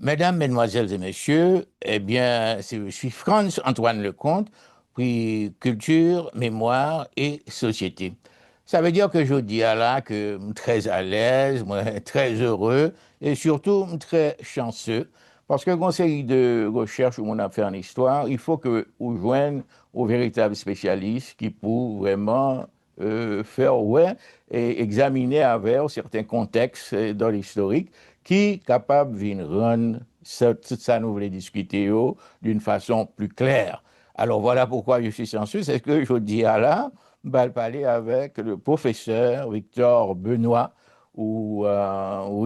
Mesdames, Mesdemoiselles et Messieurs, eh bien, je suis Franz-Antoine Lecomte, puis Culture, Mémoire et Société. Ça veut dire que je dis à là que je suis très à l'aise, moi, très heureux et surtout très chanceux parce que conseil de recherche où on a fait en histoire, il faut que vous joignent aux véritables spécialistes qui pour vraiment faire ouais et examiner avec certains contextes dans l'historique qui capable de rendre tout ça nous voulons discuter d'une façon plus claire. Alors voilà pourquoi je suis censé, c'est que je dis à là, je parler avec le professeur Victor Benoît, ou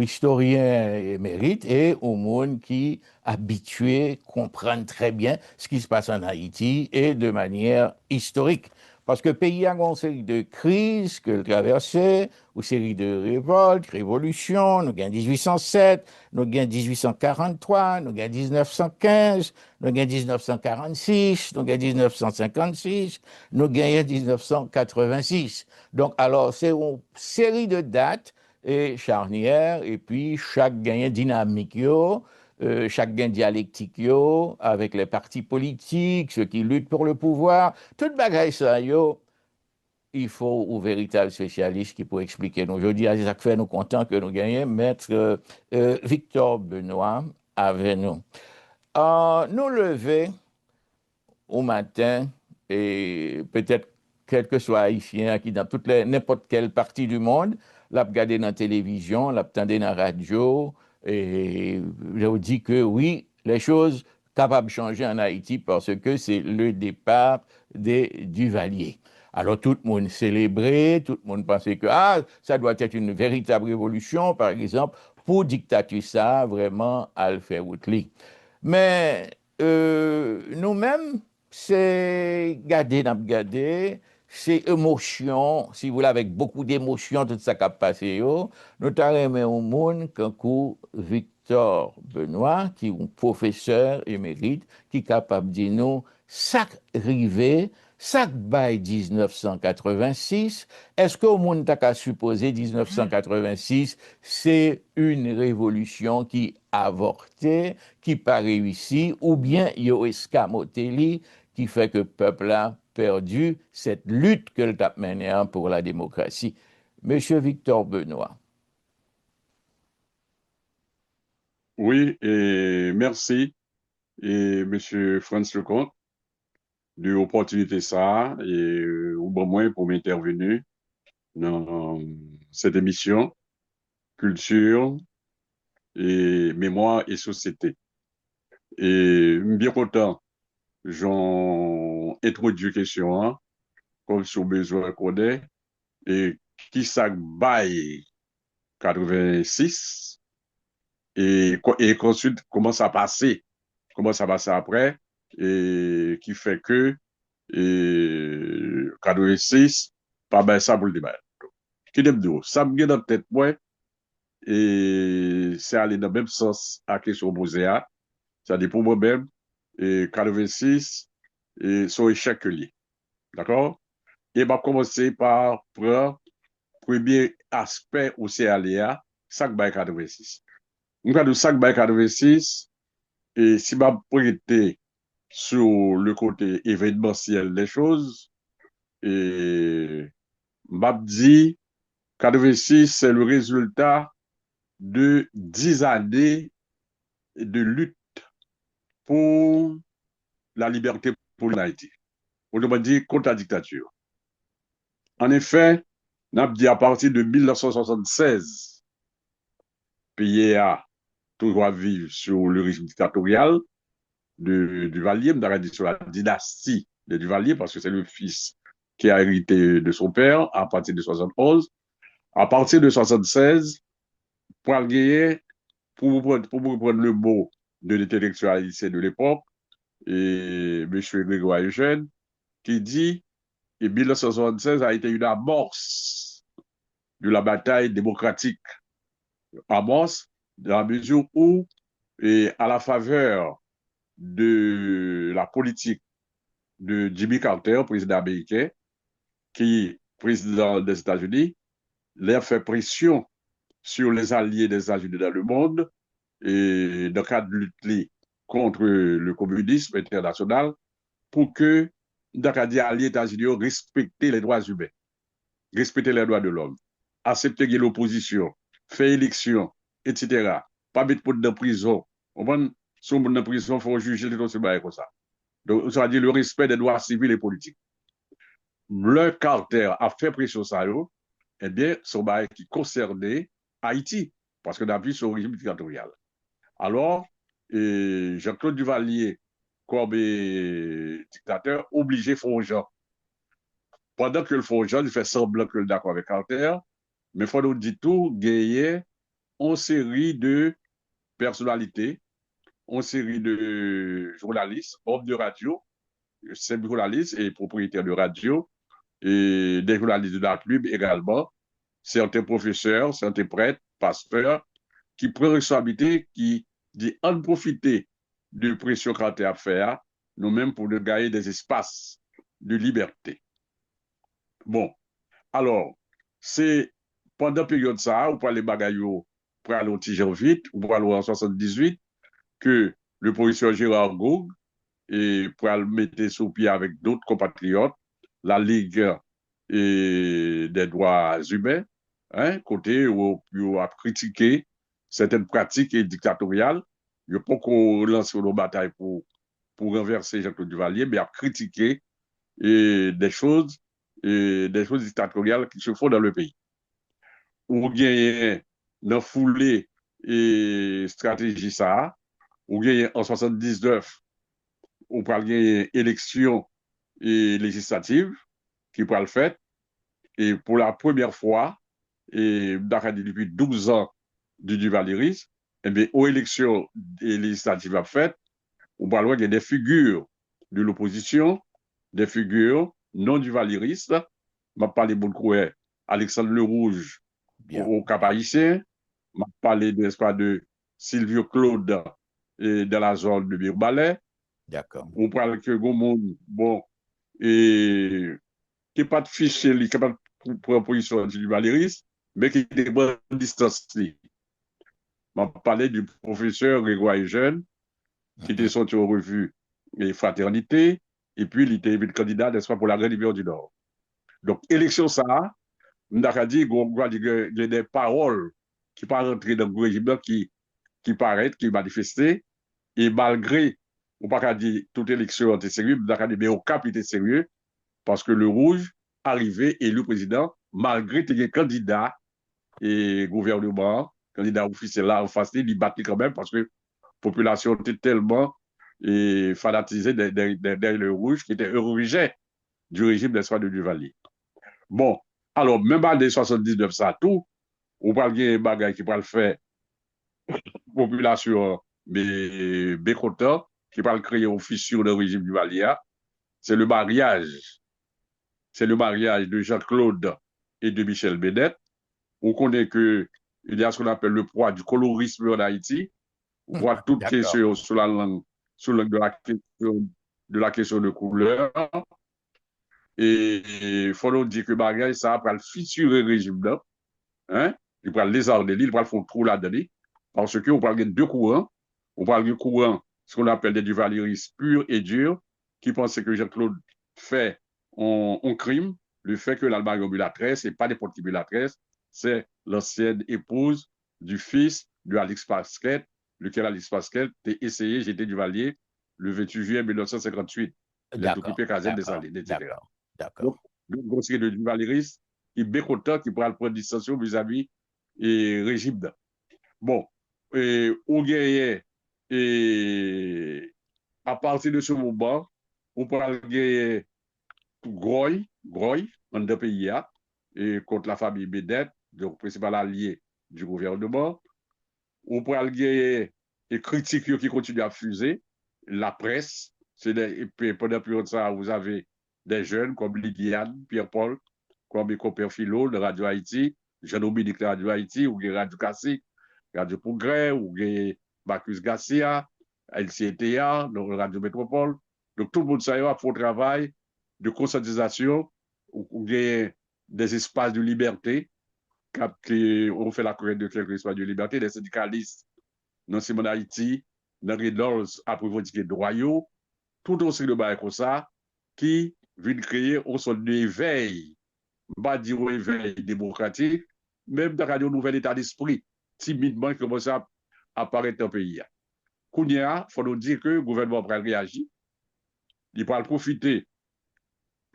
historien émérite, et au monde qui habitué comprendre très bien ce qui se passe en Haïti et de manière historique. Parce que le pays a une série de crises que traversé, une série de révoltes, révolutions, nous avons 1807, nous avons 1843, nous avons 1915, nous avons 1946, nous avons 1956, nous avons 1986. Donc, alors, c'est une série de dates et charnières, et puis chaque gagnant dynamique, chaque gain dialectique, avec les partis politiques, ceux qui luttent pour le pouvoir, toute bagaille ça, il faut un véritable spécialiste qui peut expliquer. Donc, je dis à Isaac Fait, nous contents que nous gagnions, maître Victor Benoît avec nous. Nous lever au matin, et peut-être quel que soit haïtien qui dans n'importe quelle partie du monde, l'a regardé dans la télévision, l'a entendu dans la radio, et je vous dis que oui, les choses capables de changer en Haïti parce que c'est le départ des Duvalier. Alors tout le monde célébrait, tout le monde pensait que ça doit être une véritable révolution, par exemple, pour dictature ça, vraiment, à le faire outli. Mais nous-mêmes, c'est garder, c'est émotion, si vous voulez, avec beaucoup d'émotion, tout ça qui a passé, nous t'avons au monde qu'un coup Victor Benoît, qui est un professeur émérite, qui est capable de dire nous, ça arrivé, ça bail 1986, est-ce que au monde t'a supposé 1986, c'est une révolution qui a avorté, qui pas réussi, ou bien il y a escamoté qui fait que le peuple a perdu cette lutte que le a menée pour la démocratie. Monsieur Victor Benoît. Oui, et merci, et Monsieur Franz Lecomte, de l'opportunité ça, et au bon moment pour m'intervenir dans cette émission, Culture et Mémoire et Société. Et bien content, j'en introduit question, comme sur besoin qu'on ait, et qui ça bail 86, et ensuite, comment ça passe après, et qui fait que, et 86, pas ben ça pour le débat. Qui t'aime dire, ça me vient dans la tête, moi, et c'est aller dans le même sens à la question posée, c'est-à-dire pour moi-même, et 86, et son échec lié. D'accord? Et va commencer par prendre premier aspect où c'est aller à 5 by 86. Nous avons 5 by 86, et si je prêter sur le côté événementiel des choses, et m'a dit 86, c'est le résultat de 10 années de lutte pour la liberté pour l'Haïti. Autrement dit, contre la dictature. En effet, on a dit à partir de 1976, pays a toujours vivre sur le régime dictatorial de Duvalier, on a dit sur la dynastie de Duvalier, parce que c'est le fils qui a hérité de son père à partir de 71. À partir de 76, pour gagner, pour prendre le mot de l'intellectualité de l'époque, et M. Grégoire Eugène, qui dit que 1976 a été une amorce de la bataille démocratique. Amorce dans la mesure où, et à la faveur de la politique de Jimmy Carter, président américain, qui est président des États-Unis, il a fait pression sur les alliés des États-Unis dans le monde et dans le cadre de lutte contre le communisme international pour que, dans le cadre des États-Unis, respecter les droits humains, respecter les droits de l'homme, accepter l'opposition, faire élection, etc. Pas mettre pour dans prison. On va si on dans prison, il faut juger les dossiers comme ça. Donc, ça veut dire le respect des droits civils et politiques. Le Carter a fait pression ça, eh bien, son bail qui concernait Haïti, parce que d'après son régime dictatorial. Alors, Jean-Claude Duvalier, comme dictateur, obligé Fongeant. Pendant que le Fongeant, il fait semblant que le d'accord avec Carter, mais il faut nous dire tout, gagner une série de personnalités, une série de journalistes, hommes de radio, journalistes et propriétaires de radio, et des journalistes de la pub également, certains professeurs, certains prêtres, pasteurs, qui prennent responsabilité, qui dit en profiter de pression qu'on a à faire, nous-mêmes pour nous gagner des espaces de liberté. Bon, alors, c'est pendant la période ça, ou pour les bagaillots, pour aller au Tijan vite, ou pour aller en 78, que le professeur Gérard Goug, et pour le mettre sous pied avec d'autres compatriotes, la Ligue des droits humains, hein, côté où on a critiqué certaines pratiques dictatoriales. Il n'y a pas qu'on lance une bataille pour renverser Jean-Claude Duvalier, mais a critiqué des choses dictatoriales qui se font dans le pays. Ou bien, dans foulée et stratégie ça, ou bien en 79, on parle gagner élection et législative qui pourra le faire. Et pour la première fois, et depuis 12 ans du Duvalier, eh bien, aux élections législatives à fait, on parle voir des figures de l'opposition, des figures non duvalieristes. Je vais parler beaucoup de Alexandre Le Rouge Bien. au Cap-Haïtien. Je vais parler de Sylvio Claude et de la zone de Birbalais. D'accord. On parle que Gomond, bon, et qui n'est pas de fichier, qui n'est pas de proposition du Valéris, mais qui est de bonne distance. Je parler du professeur Grégoire Jeune, qui était Mhm. sorti aux revues et Fraternité, et puis il était candidat, n'est-ce pas, pour la Grande Rivière du Nord. Donc, élection ça, on a dit qu'il y a des paroles qui ne sont pas rentrées dans le régime qui paraissent, qui manifestaient, et malgré, on ne peut pas dire toute élection était sérieuse, on a dit mais au cap était sérieux, parce que le rouge arrivé élu président malgré que les candidats et gouvernement, candidat officiel là en face, il battait quand même parce que la population était tellement fanatisée derrière le rouge qui était originaire du régime des soins de Duvalier. Bon, alors même en 79 ça tout, on parle de bagages qui parle faire population mais bécotant qui parle créer une fissure de régime Duvalier, c'est le mariage de Jean-Claude et de Michel Bédet. On connaît qu'il y a ce qu'on appelle le poids du colorisme en Haïti. On voit toute D'accord. question sur la langue de la question de couleur. Et il faut nous dire que bagage, ça va le fissurer le régime là. Hein? Il va les arder, il va le faire trop là-dedans. Parce qu'on parle de deux courants. On parle du courant, ce qu'on appelle des duvalieristes purs et durs, qui pensaient que Jean-Claude fait un crime, le fait que l'Allemagne ambulatrice, c'est pas n'importe qui ambulatrice, c'est l'ancienne épouse du fils de Alix Pasquet, lequel Alix Pasquet a essayé, j'étais Duvalier, le 28 juillet 1958. Il est D'accord. occupé Caserne des D'accord. Salines, etc. D'accord. D'accord. Donc, une série de duvalieristes qui est content, qui pourra prendre distance vis-à-vis et régime. Bon, et on gagne, et à partir de ce moment, on peut gagner Groy, dans deux pays, et contre la famille Bedet, donc principal allié du gouvernement. On peut gagner et critiques qui continuent à fuser, la presse, et puis pendant la période ça, vous avez des jeunes comme Lydiane, Pierre-Paul, comme Copper Philo de Radio Haïti, Jean-Dominique de Radio Haïti, ou Radio Classique, Radio Progrès, ou Bacchus Garcia, LCTA, donc Radio Métropole. Donc tout le monde ça pour travail de conscientisation, ou des espaces de liberté, on fait la correcte de quelques espaces de liberté, des syndicalistes dans ce monde Haïti, dans les Redons, après revendiquer droit, tout aussi de bail comme ça, qui vient créer au son d'éveil, pas dire éveil démocratique, même dans un nouvel état d'esprit, timidement, qui commence à apparaître dans le pays. Kounia, il faut nous dire que le gouvernement va réagir, il va profiter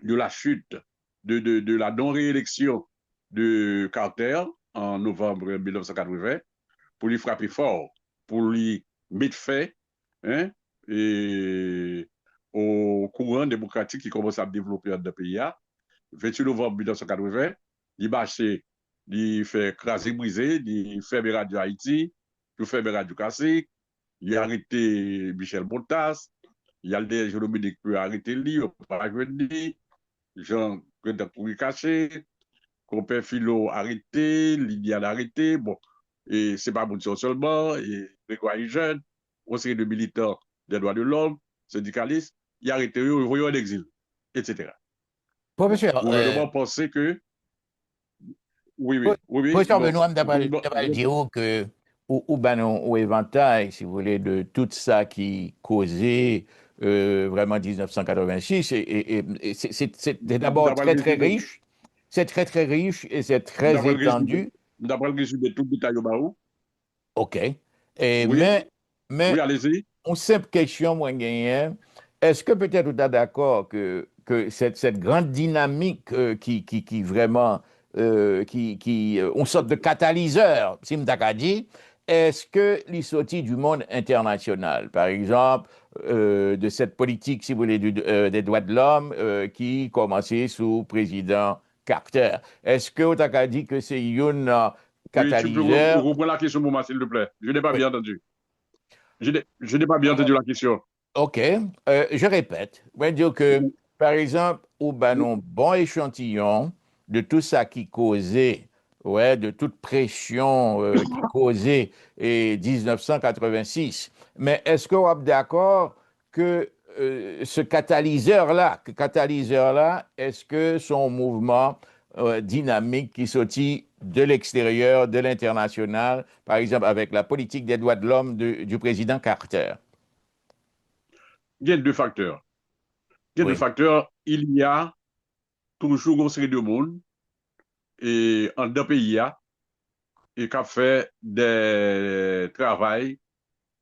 de la chute, de la non-réélection de Carter en novembre 1980 pour lui frapper fort, pour lui mettre fin hein, et au courant démocratique qui commence à se développer dans le pays. 28 novembre 1980, il marché, il fait craser, briser, il fait radio Haïti, il fait radio Cassé, il a arrêté Michel Montas, il y a des Jean-Dominique qui a arrêté lui, il n'a pas joué Jean Pouy caché, Compère Philo arrêté, Lydiane arrêté, bon, et c'est pas Mounson seulement, et Grégoire Jeune, conseiller de militants des droits de l'homme, syndicalistes, il a arrêté, il voyait en exil, etc. Bon, le Professeur, gouvernement pensait que, oui, professeur bon, Benoît, d'après dire que, ou ben non, au éventail, si vous voulez, de tout ça qui causait vraiment 1986, et c'est d'abord très, très riche, c'est très, très riche et c'est très étendu. d'après le résumé de tout le détail au Baou, OK. Et, oui, oui, mais allez-y. une simple question, moi, gagnant, est-ce que peut-être vous êtes d'accord que cette grande dynamique qui vraiment, une sorte de catalyseur, si je dit, est-ce que les sorties du monde international, par exemple, de cette politique, si vous voulez, des droits de l'homme qui commençait sous président Carter, est-ce que vous avez dit que c'est une Oui, tu peux catalyseur? reprendre la question pour moi, s'il te plaît. Je n'ai pas Oui. bien entendu. Je n'ai pas bien entendu la question. OK. Je répète. Je veux dire que, par exemple, au banon bon échantillon de tout ça qui causait, ouais, de toute pression qui causait et 1986. Mais est-ce que vous êtes d'accord que ce catalyseur-là, est-ce que son mouvement dynamique qui sortit de l'extérieur, de l'international, par exemple avec la politique des droits de l'homme du président Carter? Il y a deux facteurs. Il y a deux Oui. facteurs. Il y a toujours une série de monde et en deux pays et qui a fait des travaux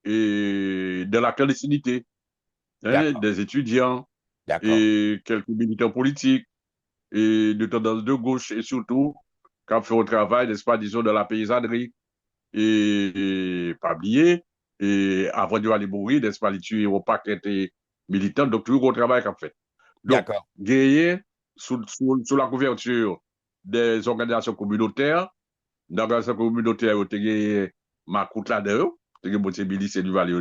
et de la clandestinité, hein, D'accord, des étudiants d'accord, et quelques militants politiques et de tendance de gauche et surtout qui a fait un travail, n'est-ce pas, disons, de la paysannerie et pas oublier, et avant de aller mourir, n'est-ce pas, les tuer au paquet et militants, donc toujours au travail qu'on fait. Donc, d'accord, gagner sous la couverture des organisations communautaires, dans l'organisation communautaire, vous avez ma coute là-dedans, vous avez milice du Valais,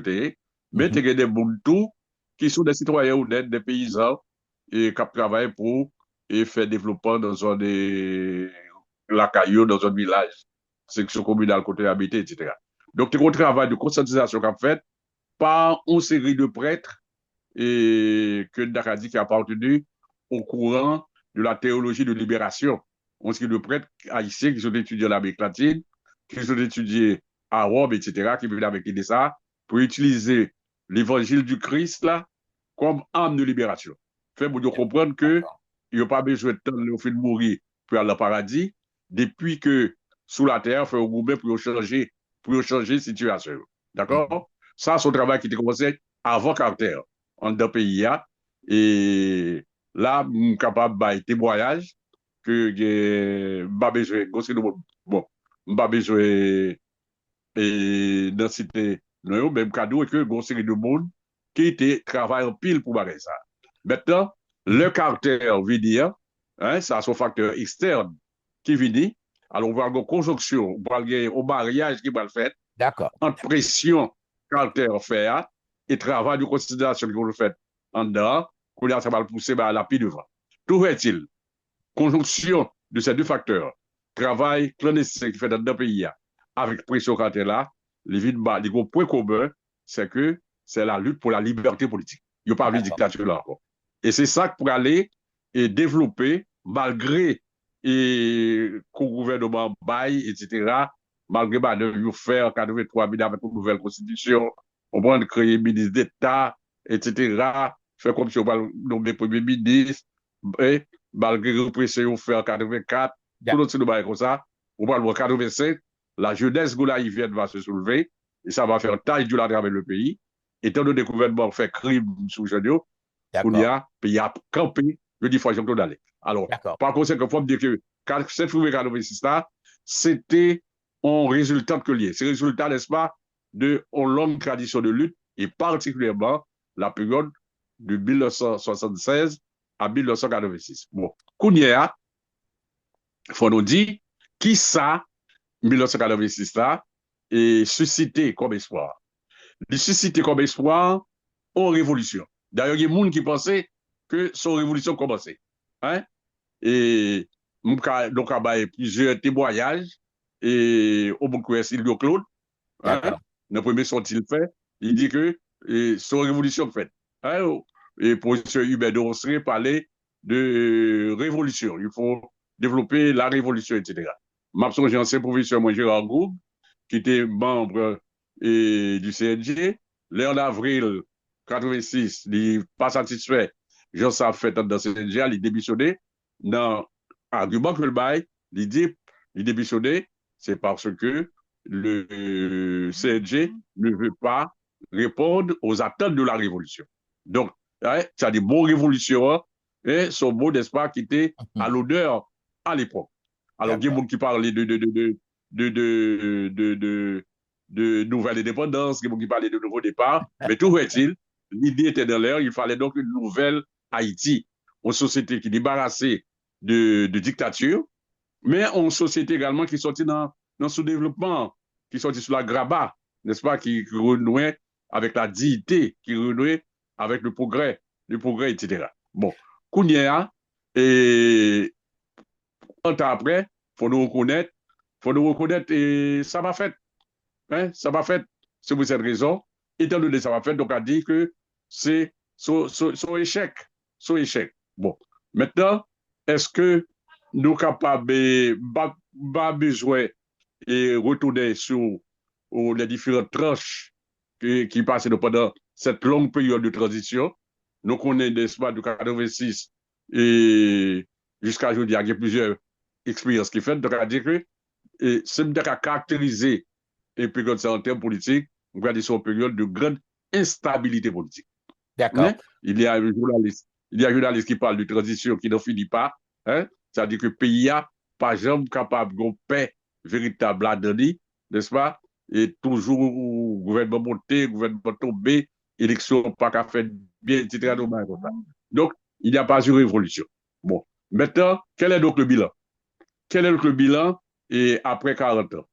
mais vous mhm, avez des Buntu qui sont des citoyens honnêtes, des paysans, et qui travaillent pour et faire développement dans la caillou, dans un village, section communale côté habité, etc. Donc, c'est un travail de conscientisation qu'on fait par une série de prêtres et que Dakadi qui a appartenu au courant de la théologie de libération. On série de prêtres haïtiens qui sont étudiés en Amérique latine, qui sont étudiés à Rome, etc., qui viennent avec l'idée ça, pour utiliser l'évangile du Christ là comme arme de libération. Fait pour nous comprendre que d'accord. il n'y a pas besoin de temps de de mourir pour aller au paradis, depuis que sous la terre, il faut grouper pour changer la situation. Mhm. D'accord? Ça, c'est un travail qui était commencé avant Carter, en deux pays. Et là, je suis capable de témoignage que je n'ai besoin, bon, je besoin et dans cité, non, même cadeau, et que une série de monde qui était travaille en pile pour barrer ça. Maintenant, le Mhm. caractère veut dire, hein, ça, c'est un facteur externe qui vient. Alors, on va avoir une conjonction, on va avoir un mariage qui va le faire, D'accord, en pression caractère fait et travail de considération qui va le faire en dedans, qu'on ça va le pousser à la pied devant. Tout est-il, conjonction de ces deux facteurs, travail clandestin qui fait dans deux pays, avec pression caractère là, les gros point commun, c'est que c'est la lutte pour la liberté politique. Il n'y a pas de d'accord. dictature là encore. Et c'est ça pour aller et développer, malgré et qu'au gouvernement baille, etc., malgré Baden, ils ont fait en 83 avec une nouvelle constitution, on prend créer ministre d'État, etc., fait comme si on va nommer premier ministre, et malgré la répression fait en 84, tout D'ac- le monde se comme ça, on parle en 85, la jeunesse goulaïvienne va se soulever, et ça va faire taille du travers le pays, étant donné que le gouvernement fait crime sous Janio, qu'on y D'accord, a, puis il a campé, je dis, faut que d'aller. Alors, d'accord, par conséquent, il faut me dire que 7 février 86 là, c'était un résultat que lié. C'est résultat, n'est-ce pas, de une longue tradition de lutte, et particulièrement la période de 1976 à 1986. Bon, Kounia, il faut nous dire qui ça, 1986 là, est suscité comme espoir. Il suscité comme espoir en révolution. D'ailleurs, il y a des gens qui pensaient que son révolution commençait. Hein? Et donc, il y a plusieurs témoignages et au bout de Silvio Claude, hein, d'accord. le premier sorti il fait, il dit que c'est une révolution faite. Hein, et professeur Hubert de Rosseret parlait de révolution. Il faut développer la révolution, etc. Mapson, j'ai ancien professeur, moi, Gérard Goub, qui était membre du CNG. L'an d'avril 86, il n'est pas satisfait. Jean ça fait dans le CNG, il démissionné. Dans l'argument que le bail, il dit, il démissionné, c'est parce que le CNG ne veut pas répondre aux attentes de la révolution. Donc, hein, ça des bons révolutionnaires et son mot, n'est-ce pas, qui était à Mhm. l'honneur à l'époque. Alors, il y a des D'accord. gens qui parlaient de nouvelle indépendance, il y a des gens qui parlaient de nouveau départ, mais tout est-il, l'idée était dans l'air, il fallait donc une nouvelle Haïti, une société qui est débarrassée de dictature, mais une société également qui est sortie dans ce développement, qui est sortie sur la grabat, n'est-ce pas, qui renouait avec la dignité, qui renouait avec le progrès, etc. Bon, Kounia, et un temps après, faut nous reconnaître, et ça va fait, hein, ça va fait, c'est pour cette raison, étant donné que ça va fait, donc a dit que c'est son échec, son échec. Bon, maintenant, est-ce que nous sommes capables de pas besoin et retourner sur les différentes tranches qui passent pendant cette longue période de transition. Nous connaissons l'espace de 86 et jusqu'à aujourd'hui, il y a plusieurs expériences qui font. Donc, à dire que c'est de caractériser une période en termes politiques, on va dire une période de grande instabilité politique. D'accord. Hein? Il y a un journaliste qui parle de transition qui n'en finit pas. Hein? C'est-à-dire que le pays n'a pas jamais capable de paix véritable à donner, n'est-ce pas? Et toujours, gouvernement monté, gouvernement tombé, élection pas qu'à faire bien, etc. Donc, il n'y a pas eu révolution. Bon. Maintenant, quel est donc le bilan? Quel est donc le bilan et après 40 ans?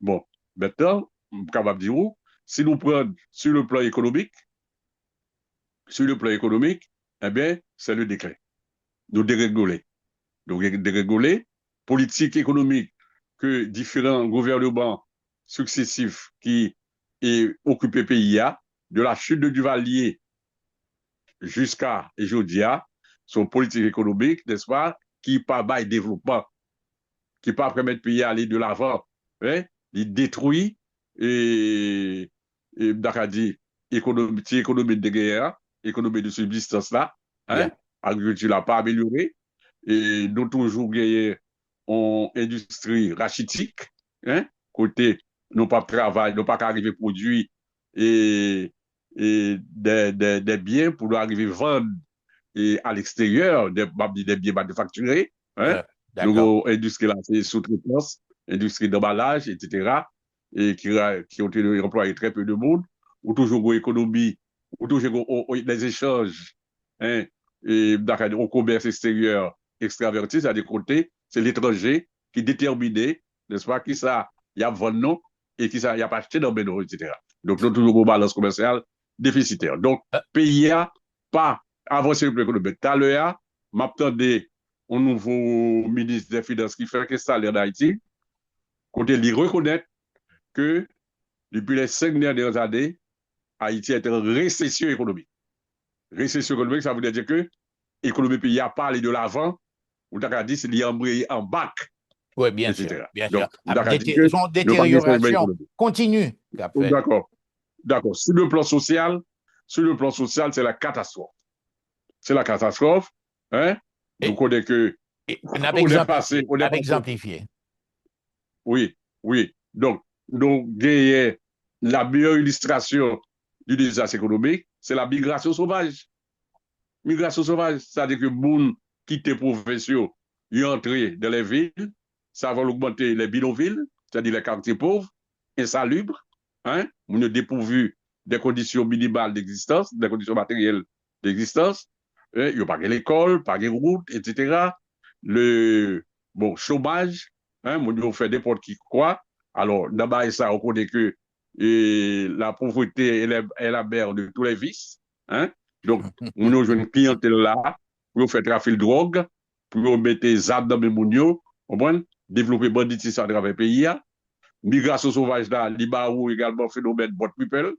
Bon. Maintenant, je suis capable de dire, si nous prenons sur le plan économique, eh bien, c'est le déclin. Nous déréguler. Nous déréguler, politique économique que différents gouvernements successifs qui occupent le pays, de la chute de Duvalier jusqu'à aujourd'hui, son politique économique, n'est-ce pas, qui pas bail développement, qui pas permettre le pays à aller de l'avant, hein, il détruit d'accord dit, économie de guerre, économie de subsistance là, hein, Bien. l'agriculture n'a pas amélioré, et nous toujours gagné en industrie rachitique, hein, côté, nous pas travail, nous pas arriver à produire et, des biens pour arriver à vendre et à l'extérieur, des biens manufacturés, hein, D'accord. nous, industrie là, c'est sous-traitance, industrie d'emballage, etc., et qui ont été employés très peu de monde, ou toujours une économie, ou toujours des échanges, hein, et au commerce extérieur extraverti, c'est-à-dire côté, c'est l'étranger qui déterminait, n'est-ce pas, qui ça, il y a vendu non, et qui ça, il y a pas acheté dans le etc. Donc, nous toujours une balance commerciale déficitaire. Donc, Euh, pays a pas avancé le plan économique. Tout à l'heure, m'attendais un nouveau ministre des Finances qui fait que ça d'Haïti, côté lui reconnaître que depuis les 5 dernières années, Haïti est en récession économique. Récession économique, ça veut dire que l'économie pays a pas allé de l'avant, ou t'as dit c'est lié en bac. Oui, bien sûr, etc. bien sûr. Donc, d'accord, dit que Son nous pas de changement détérioration économique. continue qu'a fait. D'accord, d'accord. Sur le plan social, c'est la catastrophe. C'est la catastrophe. Hein? Nous Et, connaissons que on est n'a passé, exemplifié. oui, oui. Donc, nous gagnons la meilleure illustration du désastre économique, c'est la migration sauvage. Migration sauvage, c'est-à-dire que les gens quittent les professions, ils entrent dans les villes, ça va augmenter les bidonvilles, c'est-à-dire les quartiers pauvres, insalubres, hein, on est dépourvu des conditions minimales d'existence, des conditions matérielles d'existence, hein, il n'y a pas l'école, pas de route, etc. Le bon, chômage, hein, on fait n'importe qui quoi. Alors, d'abord, ça, on connaît que la pauvreté est la mère de tous les vices, hein. Donc, on a une clientèle là, pour faire trafic de drogue, pour mettre des armes dans les mounions, développer banditisme à travers le pays. Migration sauvage là, l'Ibaou également phénomène bot people,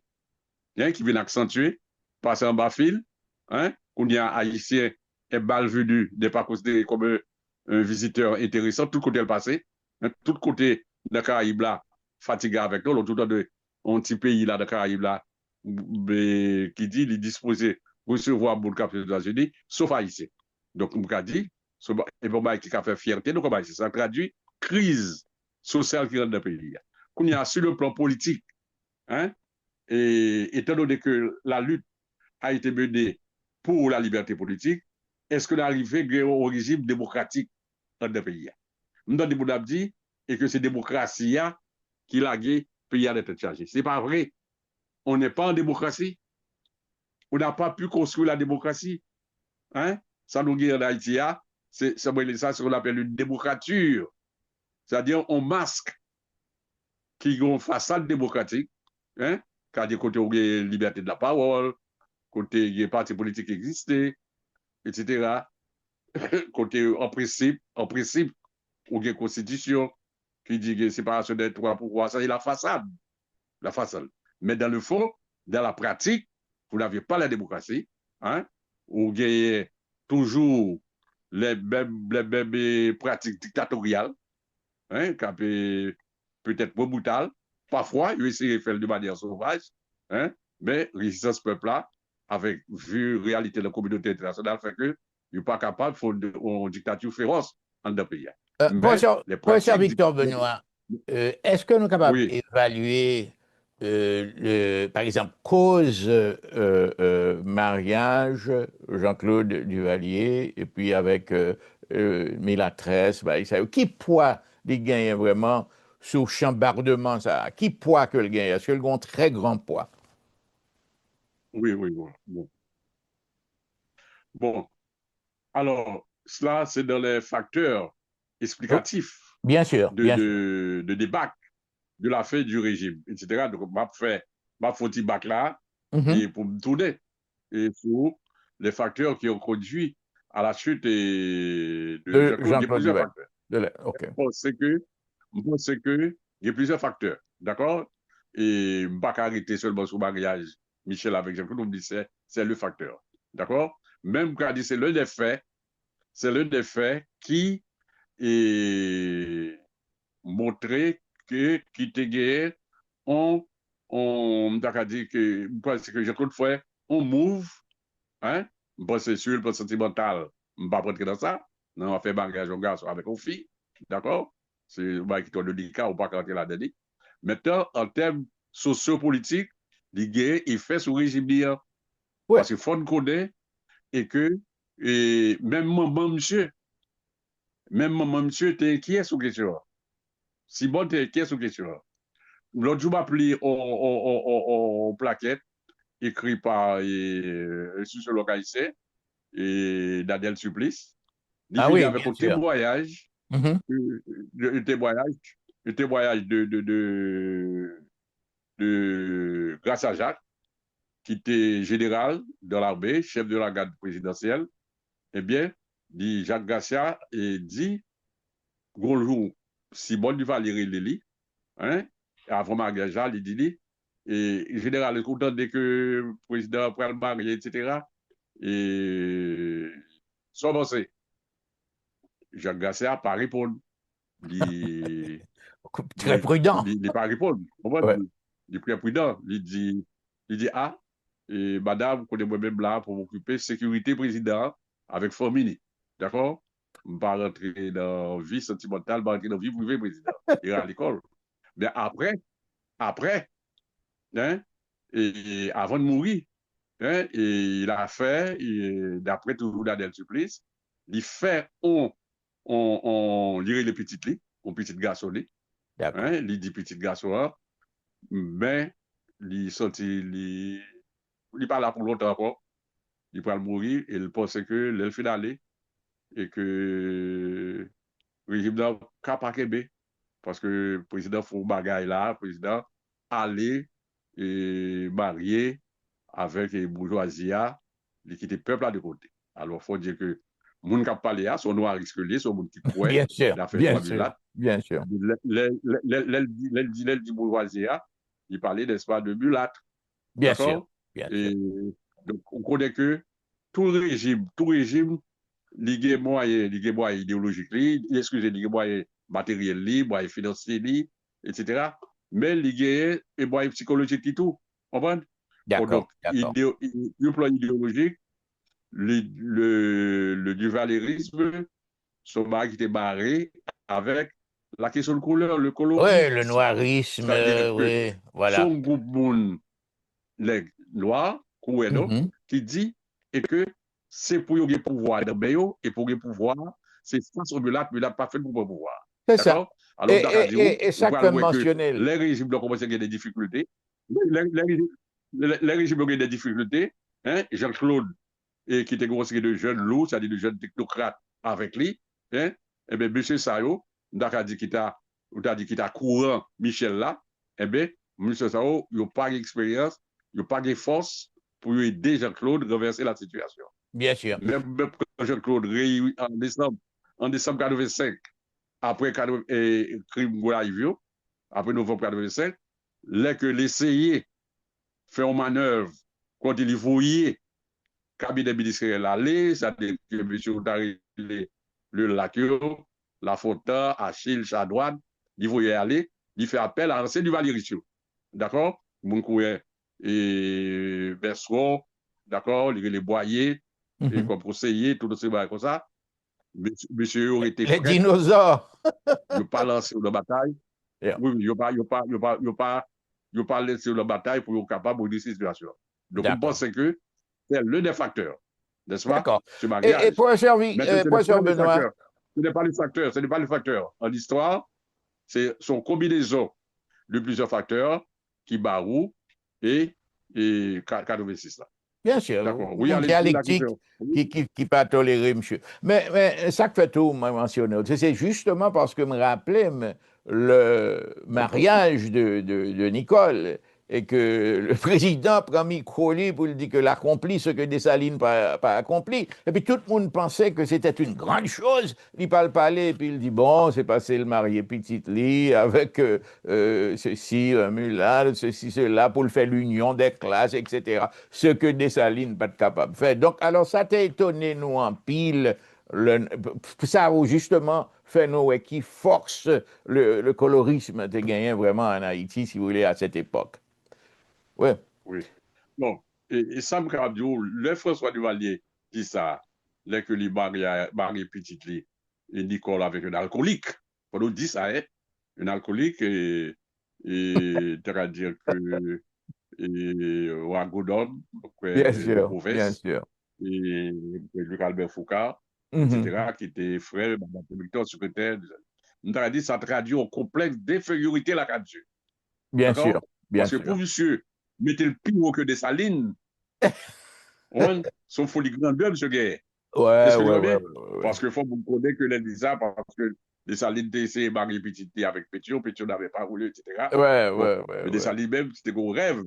hein, qui vient accentuer, passer en bas fil, hein, qu'on y a haïtien et malvenu, n'est pas considéré comme un visiteur intéressant, tout côté le passé, hein, tout côté de la Caraïbe là, fatigué avec nous, tout de un petit pays là de Caraïbe là, qui dit, il est disposé recevoir beaucoup de États-Unis, sauf haïtien. Donc, on a dit, et bon, qui a fait fierté, donc, ça traduit crise sociale qui rentre dans le pays. Qu'on y a sur le plan politique, hein, et étant donné que la lutte a été menée pour la liberté politique, est-ce que l'arrivée au régime démocratique dans le pays? Nous avons dit et que c'est démocratie qui l'a le pays à être chargé. Ce n'est pas vrai. On n'est pas en démocratie. On n'a pas pu construire la démocratie. Hein? Ça nous guérit en Haïti, c'est ça ce qu'on appelle une démocrature. C'est-à-dire on masque qui ont une façade démocratique, hein? Car des côtés où il y a liberté de la parole, côté il y a parti politique existé, etc. Côté en principe, où il y a une constitution qui dit que la séparation des trois pouvoirs, ça c'est la façade. La façade. Mais dans le fond, dans la pratique, vous n'avez pas la démocratie, hein? Vous avez toujours les mêmes pratiques dictatoriales, hein? Peut-être pas brutales. Parfois, ils essaient de faire de manière sauvage, hein? Mais résistance peuple-là, avec vu réalité de la communauté internationale, fait que ils sont pas capables de faire une dictature féroce en deux pays. Mais les Professeur pratiques, Victor Benoît, est-ce que nous sommes capables oui, d'évaluer, par exemple, cause mariage Jean-Claude Duvalier et puis avec Mélatresse, bah, qui poids les gagne vraiment sur chambardement ça? Qui poids que le gagne? Est-ce que le gagne un très grand poids? oui, oui, bon. Bon. Bon, alors, cela, c'est dans les facteurs Oh, explicatifs bien sûr, de, bien sûr. de, de débat de la fin du régime, etc. Donc, m'a fait ma faute bac là Mhm. et pour me tourner et sur les facteurs qui ont conduit à la chute de De Jean-Claude. Il y a Jean-Claude plusieurs Duvalier. facteurs. OK. Je pense que il y a plusieurs facteurs, d'accord? Et pas arrêter seulement sur le mariage Michel avec Jean-Claude, on me dit c'est le facteur, d'accord? Même quand on dit c'est l'un des faits qui est montré que qui était gagné, on, on a dit que, parce que Jean-Claude Frère, on move, hein? Bon, c'est sûr, le plan sentimental, on ne va pas rentrer dans ça. Non, on fait bagage au garçon avec une fille, d'accord? C'est bah, qui tourne le cas, on ne va pas rentrer là-dedans. Maintenant, en termes sociopolitiques, les gays, il fait sous régime d'hier. Ouais. Parce qu'il faut qu'on connaît et que et même maman, monsieur, t'es inquiet sur question. Si bon, t'es inquiet sur question. L'autre jour, m'a appelé en plaquette, écrit par un sociologue haïtien, et Daniel Supplice. Il Ah vient oui, avec bien sûr. Mhm. un témoignage, un témoignage de Grâce à Jacques, qui était général dans l'armée, chef de la garde présidentielle. Eh bien, dit Jacques Garcia et dit, gros jour, Simone du Valéry Lely, hein, avant mariage, il dit, et le général est content dès que le président prend le mariage, etc. Et sont avancés. Jacques Garcia n'a pas répondu. il Très prudent. il pas répondre. Ouais. Il est très prudent. Il dit, ah, et madame, qu'on est moi-même là pour m'occuper sécurité président avec famille. D'accord? Je ne vais pas rentrer dans la vie sentimentale, je vais rentrer dans la vie privée président. Il est à l'école. Mais après, hein, et avant de mourir, hein, et il a fait, d'après toujours Daniel Supplice, il fait on lirait les petites lits, on petit garçon lit, D'accord. hein, il dit petit garçon, hein, mais il sorti, il pas là pour longtemps encore, il peut mourir et il pense que l'elle fait d'aller et que le régime n'a pas qu'à parce que le président faut bagaille là, le président aller et marier avec les bourgeoisie, qui quitter le peuple à de côté. Alors, il faut dire que les gens qui parlent là, sont noirs risqués, sont gens qui croient, Bien sûr, il a fait bien droit sûr, mulat. bien sûr. L'aile dit bourgeoisie, il parlait, n'est-ce pas, de mulâtre. Bien sûr, D'accord? bien sûr. Et donc, on connaît que tout régime, lié moyen idéologique, excusez, lié moyen matériel, moyen financier, etc. Mais lié et moyen psychologique et tout. Comprenez? D'accord, Donc, d'accord. le plan idéologique, le duvalérisme, son mari qui était barré avec la question de couleur, le Oui, le colorisme. noirisme, C'est-à-dire que oui, voilà. son groupe moun, les noirs, Mhm. qui dit et que c'est pour y pouvoir dans le et pour y pouvoir, c'est face au mulat pas fait pour le pouvoir. C'est ça. D'accord? Alors, on a dit, Et on ça que peut tu voir que mentionné, les régimes doivent commencer à avoir des difficultés. Les régimes ont des difficultés. Hein? Jean-Claude, qui était une série de jeunes loups, c'est-à-dire de jeunes technocrates avec lui, hein? Eh bien, M. Sayo, on a dit qu'il a courant Michel là, eh bien, M. Sayo, il n'a pas d'expérience, il n'a pas de force pour aider Jean-Claude à renverser la situation. bien sûr. Même quand Jean-Claude réunit en décembre 85, après crime Goulaïvio, après novembre 85, là que l'essayer fait une manœuvre quand il voyait cabinet ministériel aller, c'est-à-dire que M. le Lacure, La Fontaine, Achille, Chadouane, il voyait aller, il fait appel à l'ancien du Valéricio. D'accord? Mon coué et Besson, d'accord, les boyers, et Mhm. comme conseiller, tout ce comme ça. Monsieur aurait été Les prêt, dinosaures. il n'a pas lancé la bataille. Yeah. Oui, il n'a pas laissé la bataille pour être capable de cette situation. Donc, on D'accord. pense que c'est l'un des facteurs, n'est-ce pas, D'accord. ce Et mariage. Maintenant, professeur Benoît, ce n'est pas le facteur, ce n'est pas le facteur. En histoire, c'est son combinaison de plusieurs facteurs qui barrent et 86 là. bien sûr, D'accord. Oui, une allez-y, la dialectique question. Oui, qui pas tolérer, monsieur. Mais ça que fait tout, m'a mentionné. C'est justement parce que me rappelait le mariage de Nicole et que le président prend micro pour lui dire que l'accompli ce que Dessalines n'a pas accompli. Et puis tout le monde pensait que c'était une grande chose. Il parle parler et puis il dit bon, c'est passé le marié petit lit avec ceci, un mulat, ceci, cela pour le faire l'union des classes, etc. Ce que Dessalines n'est pas capable de faire. Donc, alors, ça t'a étonné, nous, en pile, ça a justement fait nous ouais, qui force le colorisme de gagner vraiment en Haïti, si vous voulez, à cette époque. Oui, oui. Non. Et Sam Kabdio, le François Duvalier dit ça, là que les mariés petit lit et Nicole avec un alcoolique. On nous dit ça, hein? Un alcoolique et c'est-à-dire que Ouagodon, bien le sûr, bien prophète, sûr. et Luc Albert Foucault, Mhm. etc., qui était frère, Mme Victor, secrétaire. Nous avons dit ça traduit un complexe d'infériorité à la radio. Bien sûr, D'accord? bien Parce que pour sûr. monsieur, mettez le plus haut que des salines, on, son folie grandeur, monsieur Guerre. Ouais, Est-ce que je ouais, vois ouais, bien? ouais, ouais. Parce que faut vous connaître que les ça, parce que les salines essayé de marier petit avec Pétion, Pétion n'avait pas roulé, etc. Ouais, Bon, ouais, ouais, mais des ouais. salines même, c'était gros rêve.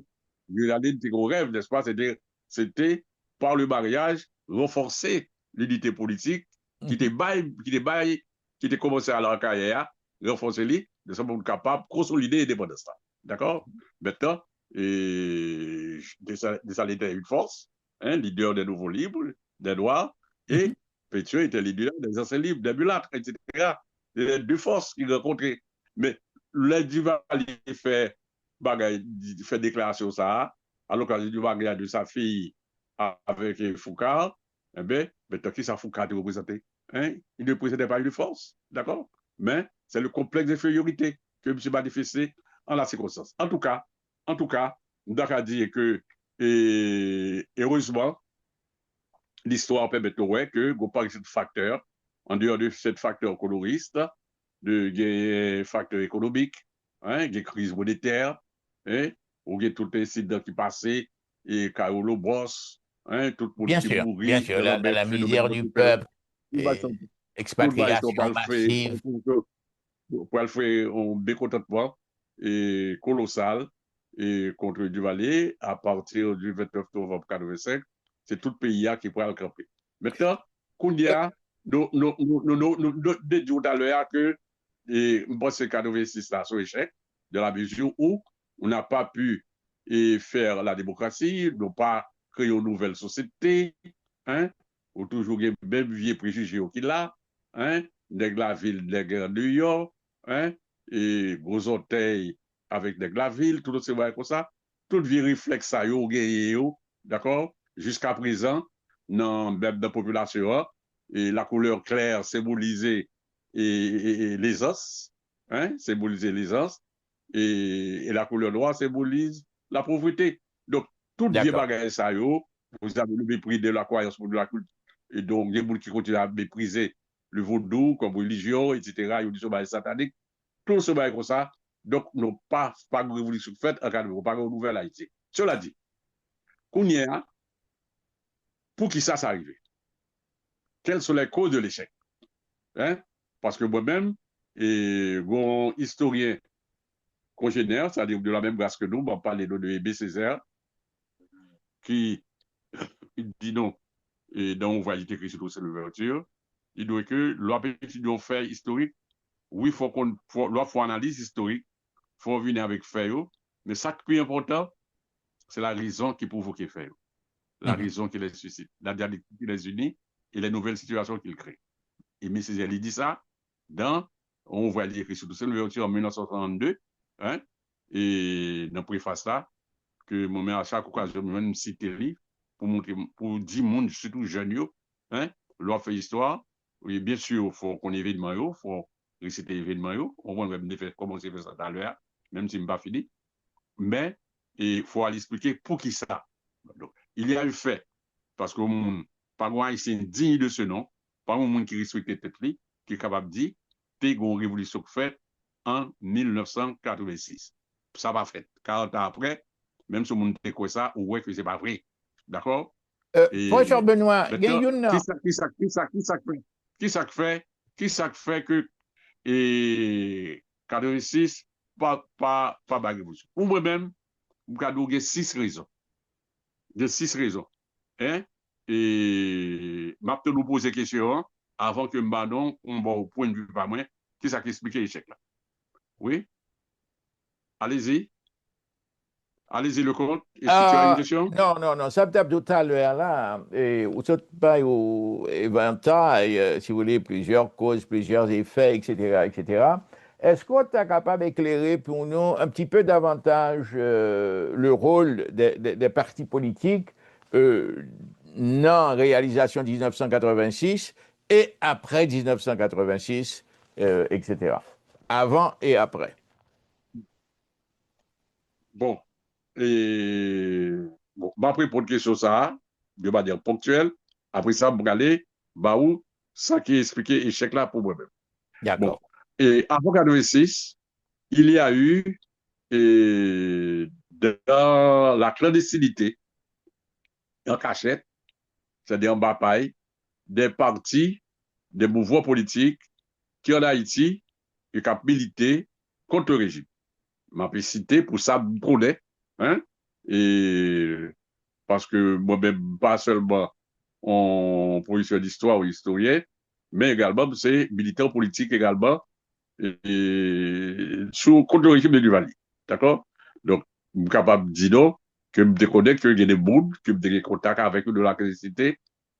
Les salines, c'était gros rêve, n'est-ce pas? C'était par le mariage, renforcer l'unité politique Mhm. qui était commencé à la carrière, renforcer les, de façon capable de consolider l'indépendance. D'accord? Maintenant, des salines étaient une force, hein, leader des nouveaux libres, des noirs, Mhm. et Pétion était leader des anciens libres, des mulâtres, etc. deux forces qui rencontraient. Mais le Duvalier fait, bagay, fait déclaration ça, à l'occasion du mariage de sa fille avec Foucault, eh bien, tant qui ça Foucault est représenté, hein? Il ne représentait pas une force, d'accord? Mais c'est le complexe d'infériorité que M. manifesté en la circonstance. En tout cas, on doit dire que, heureusement, l'histoire permet de voir que, vous parlez de facteurs, en dehors de ces facteurs coloristes, de facteurs économiques, hein, des crises monétaires, hein, ou tout incident qui passait, et Carolo Boss, hein, tout le monde qui bien mourit, sûr, dans le la phénomène misère de du tout peuple, et le bail sont expatriation pas le fait, massive. pour le faire un mécontentement et colossal et contre Duvalier à partir du 29 novembre 1985. C'est tout le pays qui pourra le camper. Maintenant, Euh, Kounia, nous disons tout à l'heure que je pense que 1986 là, c'est un échec, de la mesure où on n'a pas pu faire la démocratie, nous pas créer une nouvelle société, hein, ou toujours les mêmes vieux préjugés qu'il a, hein, de la ville de New York, hein, et gros orteils avec des glavilles, tout ce comme ça, tout vie réflexe ça yo yo, d'accord, jusqu'à présent dans la population hein, et la couleur claire symbolisait les os, hein, symbolisait les os et la couleur noire symbolise la pauvreté. Donc toute vie D'accord. bagaille ça yo, vous avez le mépris de la croyance pour de la culture et donc il y a des gens qui continuent à mépriser le vaudou comme religion, etc. Ils disent que c'est satanique tout ce bail comme ça. Donc, nous pas de révolution faite en cas de pas de nouvelle Haïti. Cela dit, qu'on y a, pour qui ça s'arrive? Quelles sont les causes de l'échec? Hein? Parce que moi-même, et bon historien congénère, c'est-à-dire de la même race que nous, on parle de Aimé Césaire, qui dit non, et dans on voit il écrit sur l'ouverture, il doit que l'opération fait historique, oui, faut analyse historique, faut venir avec fait, mais ça qui est important, c'est la raison qui provoque les faits, la Mhm. raison qui les suscite, la dialectique qui les unit et les nouvelles situations qu'ils créent. Et M. Césaire dit ça dans, on voit l'écrit surtout c'est l'ouverture en 1962, hein, et dans le préface là, que moi, à chaque occasion, je même citer le livre pour montrer, pour dire monde, surtout jeunes, hein, leur fait histoire. Et bien sûr, il faut qu'on événement, il faut réciter l'événement, on va même commencer à faire ça tout à l'heure, même si je n'ai pas fini. Mais il faut aller expliquer pour qui ça. Donc, il y a eu fait, parce que mon, pas loin ici digne de ce nom, pas un monde qui respecte tête qui est capable de dire, t'es une révolution faite en 1986. Ça va fait 40 ans après, même si on monde quoi ça, ou ouais que c'est pas vrai. D'accord? Professeur Et Benoît, maintenant, qui ça fait, qui ça fait que et 86 pas révolution. Ou moi-même, vous avez 6 raisons. De 6 raisons. Hein? Et je nous poser des questions avant que Manon, on va au point de vue pas moi, qui ça qui explique l'échec là. Oui? Allez-y. Allez-y le compte. Est-ce que tu as une question? Non, non, non, ça peut-être tout à l'heure là, et vous êtes pas au éventail, si vous voulez, plusieurs causes, plusieurs effets, etc., etc. Est-ce qu'on est capable d'éclairer pour nous un petit peu davantage le rôle des partis politiques non réalisation 1986 et après 1986, etc. Avant et après. Bon. Et bon, après pour une question ça, de manière ponctuelle. Après ça, vous allez, bah où, ça qui explique l'échec là pour moi-même. Bon. D'accord. Et avant 86, il y a eu, et, dans la clandestinité, en cachette, c'est-à-dire en bataille, des partis, des mouvements politiques qui en Haïti et qui ont milité contre le régime. Je peux citer pour ça, je connais, hein, et parce que moi-même, pas seulement en position d'histoire ou historien, mais également, c'est militant politique également, sous, contre le régime de Duvalier. D'accord? Donc, je suis capable de dire non, que je connais qu'il y a des mondes, que je des contacts avec eux de la clandestinité,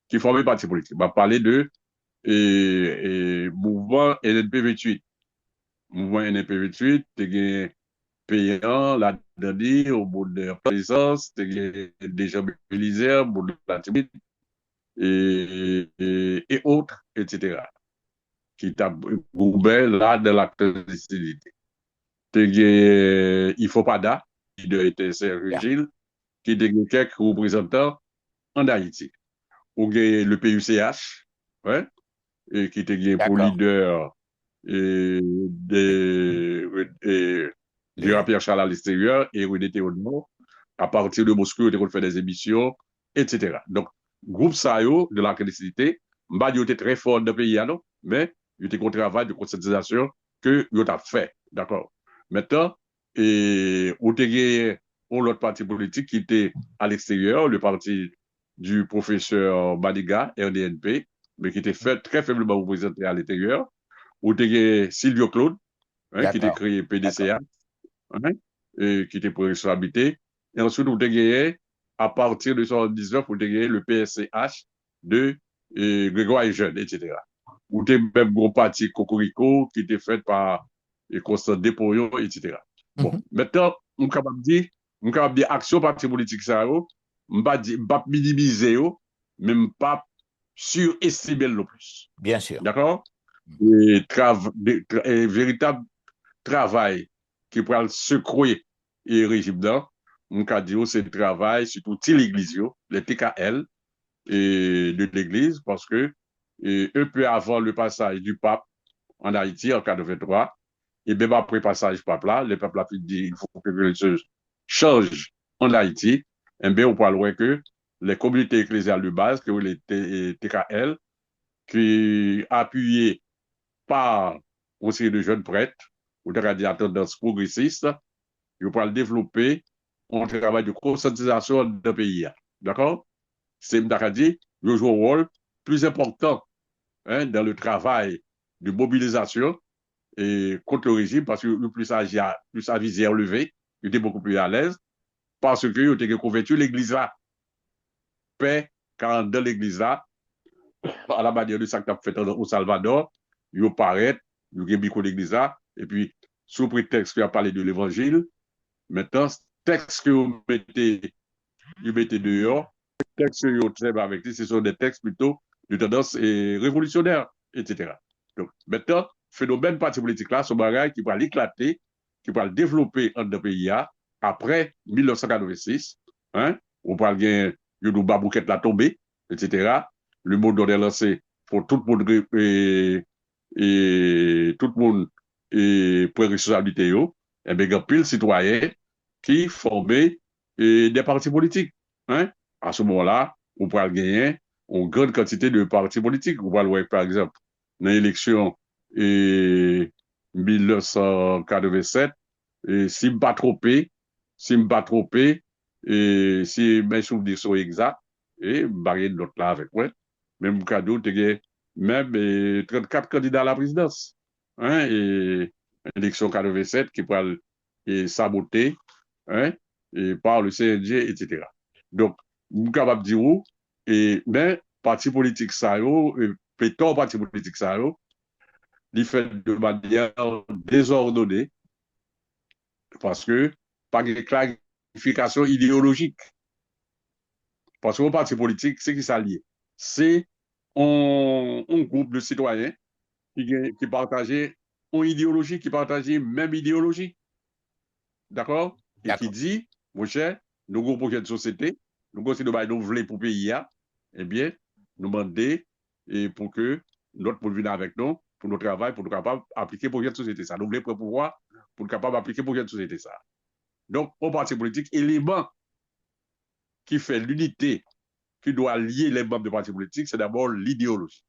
qui forment parti politique. Je vais parler de mouvement NNP 28. Mouvement NNP 28, tu as payant, la dernière, au bout de la présence, tu as déjà mobilisé, au bout de la timide, et autres, etc. Qui t'a goubé là de la clandestinité. Il faut pas d'à, qui doit être Yeah. Gilles, qui a quelques représentants en Haïti. Ou le PUCH, ouais, et qui était pour D'accord. leader Oui. De- Jean-Pierre Charles à l'extérieur et René Théodore, à partir de Moscou, on fait des émissions, etc. Donc, groupe SAIO de la clandestinité, m'a dit était très fort dans le pays, non? Mais il était un travail de conscientisation que il a fait. D'accord. Maintenant, on a l'autre parti politique qui était à l'extérieur, le parti du professeur Badiga, RDNP, mais qui était fait très faiblement représenté à l'intérieur. Ou tu Silvio Claude, hein, qui était D'accord. créé D'accord. PDCA, hein, et qui était pour responsabilité. Et ensuite, vous avez à partir de 1979, vous avez le PSCH de Grégoire Jeune, etc. Ou tu même gros parti Cocorico qui était fait par Constant Despoyon, etc. Bon, Mhm. maintenant, on est capable de dire action parti politique ça, on ne pas minimiser, mais pas surestimer le plus. Bien sûr. D'accord? Véritable travail qui pourra secouer le régime là, mon cas dit, c'est le travail, surtout l'église, les TKL de l'église, parce que un peu avant le passage du pape en Haïti en 83, et même après le passage du pape là, le pape a dit il faut que les choses changent en Haïti, et bien on parle que les communautés ecclésiales de base, que les TKL, qui appuyées par aussi de jeunes prêtres ou de tendance progressiste, je pourrais développer un travail de conscientisation de pays. D'accord? C'est dit, je joue un rôle plus important, hein, dans le travail de mobilisation et contre le régime parce que le plus à visière levée, il était beaucoup plus à l'aise parce que il était convaincu l'église là, paix, quand dans l'église là, à la manière de ça que tu as fait au Salvador, il paraît, il y a beaucoup d'église là, et puis, sous prétexte qu'il a parlé de l'évangile, maintenant, texte que vous mettez dehors, texte que vous observez avec lui, ce sont des textes plutôt de tendance révolutionnaire, etc. Donc, maintenant, phénomène parti politique là, ce bagage qui va l'éclater, qui va le développer en deux pays après 1986, hein, on parle bien de Babouquette la tombée, etc. Le mot d'ordre est lancé pour tout le monde tout le monde prend responsabilité, et bien, il y a pile citoyen qui formaient des partis politiques. Hein? À ce moment-là, on peut gagner une grande quantité de partis politiques. On va le voir, par exemple, dans l'élection 1987, si je ne pas trompé, si je ne pas trompé, et si mes souvenirs sont exacts, et barrer d'autres là avec moi, même cadeau, tu même 34 candidats à la présidence. Hein? Et élection 87 qui pourrait saboter, hein? Et par le CNG, etc. Donc, nous sommes capables de dire, mais parti politique ça, péton parti politique ça, il fait de manière désordonnée parce que pas de clarification idéologique. Parce que le parti politique, c'est qui s'allie. C'est un groupe de citoyens qui partageaient une idéologie, qui partageaient même idéologie. D'accord? Et qui D'accord. dit, mon cher, nous avons un projet de société, nous considérons que nous voulons pour le pays, eh bien, nous demandons pour que notre monde vienne avec nous, pour notre travail, pour nous capables d'appliquer le projet de société. Ça, nous voulons pour pouvoir, pour nous capables d'appliquer le projet de société. Ça. Donc, au parti politique, élément qui fait l'unité, qui doit lier les membres du parti politique, c'est d'abord l'idéologie.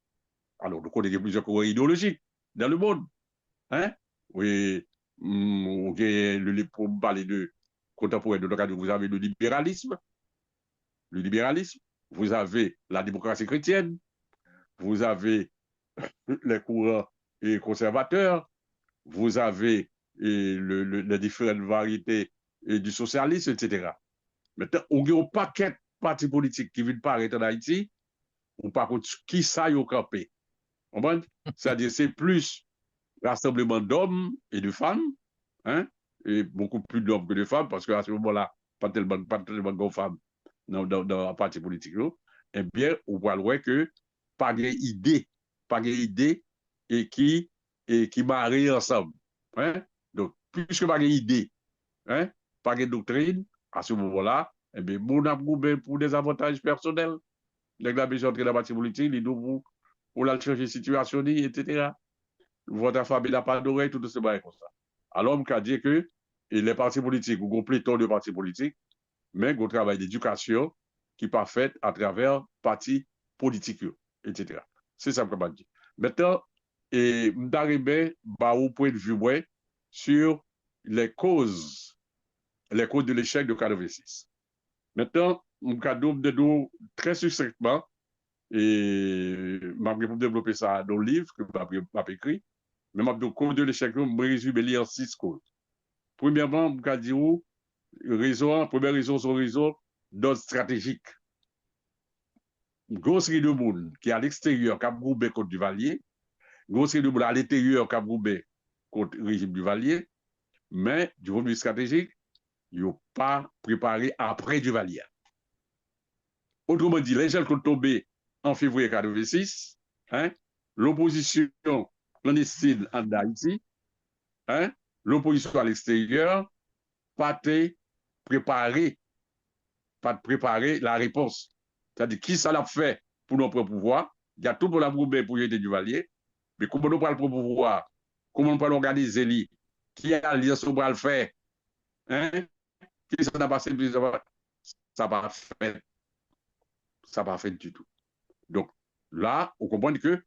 Alors, nous connaissons plusieurs courants idéologiques dans le monde. Hein? Oui, pour parler de contemporain de l'occasion, vous avez le libéralisme, vous avez la démocratie chrétienne, vous avez les courants conservateurs, vous avez les différentes variétés du socialisme, etc. Maintenant, on a un paquet de partis politiques qui viennent paraître en Haïti, ou par contre, qui ça y a campé? Comprends? C'est-à-dire, c'est plus rassemblement d'hommes et de femmes, hein, et beaucoup plus d'hommes que de femmes, parce qu'à ce moment-là, pas tellement de femmes dans la partie politique, là. Eh bien, on voit ouais que pas d'idée, pas d'idée et qui marient ensemble. Hein? Donc, puisque pas d'idée, hein, pas de doctrine, à ce moment-là, eh bien, mon a pour des avantages personnels. Les gars, besoin entrer dans la partie politique, ils doivent pour la changer situation, etc. Votre famille n'a pas d'oreille, tout ce bail comme ça. Alors, on peut dire que les partis politiques, ou pléthore de partis politiques, mais un travail d'éducation qui n'est pas fait à travers partis politiques, etc. C'est ça que je dire. Maintenant, et m'arriver au point de vue ouais, sur les causes de l'échec de 86. Maintenant, on de nous très succinctement, et je vais développer ça dans le livre que je écrit, mais je cause de l'échec, je vais résumer en 6 causes. Premièrement, je vais dire première raison, c'est une raison d'ordre stratégique. Une grosse série de monde qui est à l'extérieur, qui a groupé contre Duvalier, une grosse série de monde à l'intérieur, qui a groupé contre le régime Duvalier, mais du point de vue stratégique, ils n'ont pas préparé après Duvalier. Autrement dit, les gens qui sont tombés en février 86, hein, l'opposition clandestine en Haïti, hein, l'opposition à l'extérieur, pas préparé, pas préparer la réponse. C'est-à-dire, qui ça l'a fait pour notre pouvoir? Il y a tout pour la groupe pour aider Duvalier, mais comment nous parlons pour pouvoir? Comment on peut organiser lui? Qui a l'alliance pour le faire? Hein? Qui ça n'a pas fait? Ça n'a pas fait. Ça n'a pas fait du tout. Donc, là, on comprend que,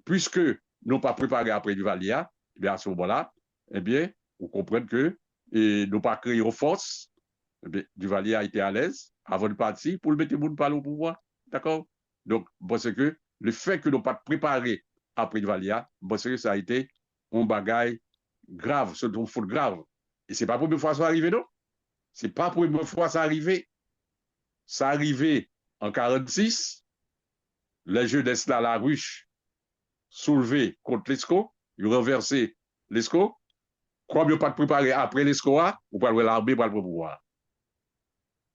puisque nous n'avons pas préparé après Duvalier, eh bien, à ce moment-là, eh bien, on comprend que nous n'avons pas créé une force. Eh bien, Duvalier a été à l'aise avant de partir pour le mettre le monde au pouvoir. D'accord? Donc, parce que le fait que nous n'avons pas préparé après Duvalier, parce que ça a été un bagage grave, c'est une faute grave. Et ce n'est pas la première fois que ça arrive, non? Ce n'est pas la première fois que ça arrive. Ça arrivé en 1946, les jeunesses là, la ruche, soulevés contre l'ESCO, ils ont renversé l'ESCO. Comme ils n'ont pas préparé après l'ESCO, ou pas l'armée pour le pouvoir.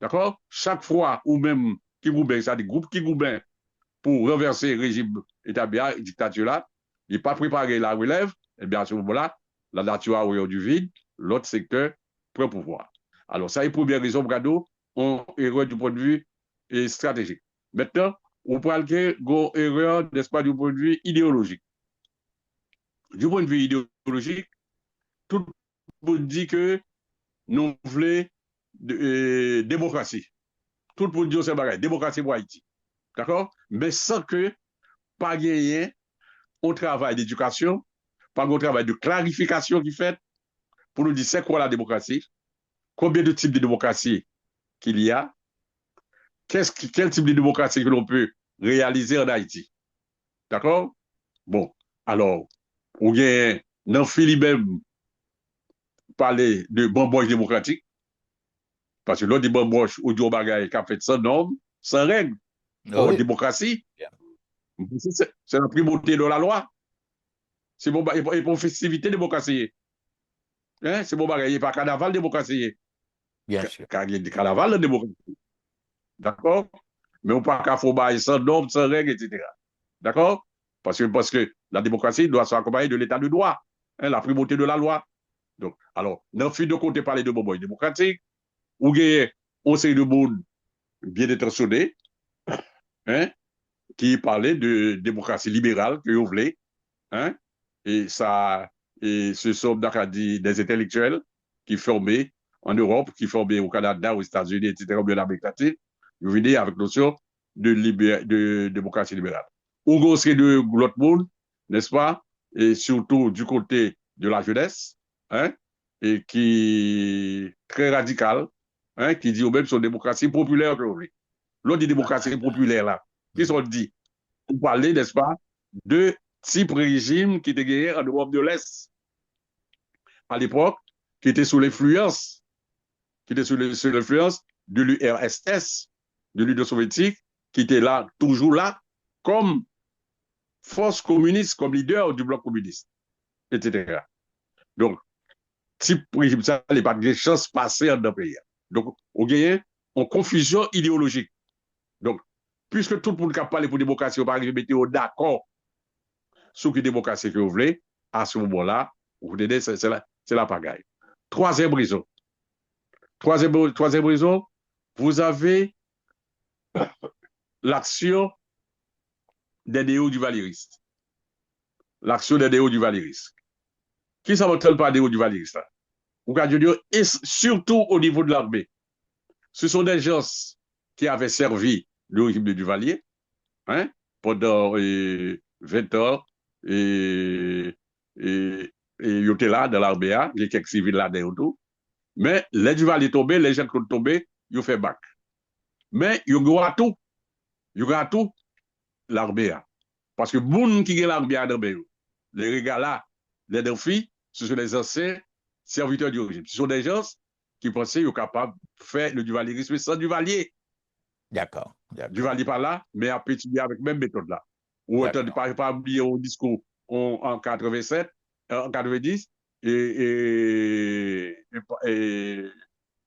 D'accord? Chaque fois, ou même qui gouben, ça des groupes qui gouben pour renverser le régime établi, la dictature là, il n'est pas préparé la relève, et bien à ce moment-là, la nature a du vide, l'autre secteur prend pouvoir. Alors, ça est la première raison, Brado, on erreur du point de vue stratégique. Maintenant, on parle que une erreur, n'est-ce pas, du point de vue idéologique. Du point de vue idéologique, tout le monde dit que nous voulons démocratie. Tout le monde dit c'est pareil, démocratie pour Haïti. D'accord? Mais sans que, pas gagner un travail d'éducation, pas un travail de clarification qui fait pour nous dire c'est quoi la démocratie, combien de types de démocratie qu'il y a, quel type de démocratie que l'on peut réaliser en Haïti. D'accord? Bon, alors, on vient dans Philippe même parler de bamboche démocratique, parce que l'autre des bamboches ou du bagage qui a fait sans normes, sans règles. Or, Oui. démocratie, c'est la primauté de la loi. C'est bon, et pour festivité démocratie. Hein? C'est bon, il n'y a pas carnaval démocratie. Bien sûr. Car il y a des carnaval démocratie. D'accord? Mais on ne peut pas faire sans normes, sans règles, etc. D'accord? Parce que la démocratie doit s'accompagner de l'état de droit, hein, la primauté de la loi. Donc, alors, dans le de côté parler de bonbons démocratiques, ou bien on sait de monde bien intentionné, hein, qui parlait de démocratie libérale que vous voulez, hein, et ça, et ce sont des intellectuels qui formaient en Europe, qui formaient au Canada, aux États-Unis, etc., ou bien en Amérique latine, vous venez avec notion de démocratie libérale. Ou c'est de l'autre monde, n'est-ce pas, et surtout du côté de la jeunesse, hein, et qui est très radical, hein, qui dit au même sur démocratie populaire que vous voulez. L'autre démocratie populaire là, qui sont dit, vous parlez, n'est-ce pas, de type régime qui était gagné en Europe de l'Est à l'époque, qui était sous l'influence, de l'URSS, de l'Union soviétique, qui était là, toujours là, comme force communiste comme leader du bloc communiste, etc. Donc, type régime ça, il n'y a pas de chance passer dans le pays. Donc, on gagne en confusion idéologique. Donc, puisque tout le monde qui a parlé pour la démocratie, on va arriver à mettre d'accord sur la démocratie que vous voulez, à ce moment-là, vous tenez, c'est la pagaille. Troisième raison. Troisième raison, vous avez l'action des néo du valériste. L'action des néo du valériste. Qui ça va pas néo du valériste là? Vous pouvez dire, et surtout au niveau de l'armée. Ce sont des gens qui avaient servi le régime de Duvalier hein, pendant 20 ans et, et, ils étaient là dans l'armée, il y a quelques civils là dedans mais les Duvalier tombés, les gens qui sont tombés, ils ont fait bac. Mais ils ont tout l'armée. Parce que les gens qui ont l'armée dans les regards là, les deux filles, ce sont les anciens serviteurs du régime. Ce sont des gens qui pensaient qu'ils sont capables de faire le duvalierisme sans Duvalier. D'accord. Duvalier par là, mais à étudier avec la même méthode là. Ou autant pas oublier au discours en 87, en 90, et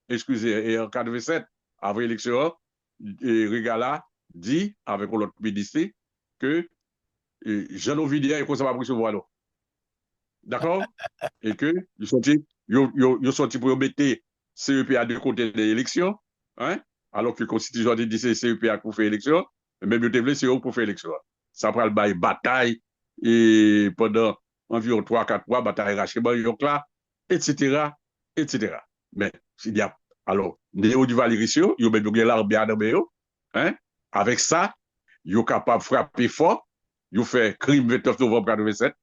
excusez, et en 87, avant l'élection, Regala dit, avec l'autre ministre, que Jean Ovidia est comme ça va recevoir là. D'accord? Et que ils sont pour mettre CEPA de côté de l'élection, hein? Alors que la Constitution dit que c'est CEPA pour faire élection, même le TVL, c'est eux pour faire élection. Ça prend le bataille et pendant environ 3-4 mois, bataille rachement, là, etc., etc. Mais il y a alors, Néo du Valéricio, il y a même l'armée hein? Avec ça, ils sont capables de frapper fort, ils ont fait crime 29 novembre 87,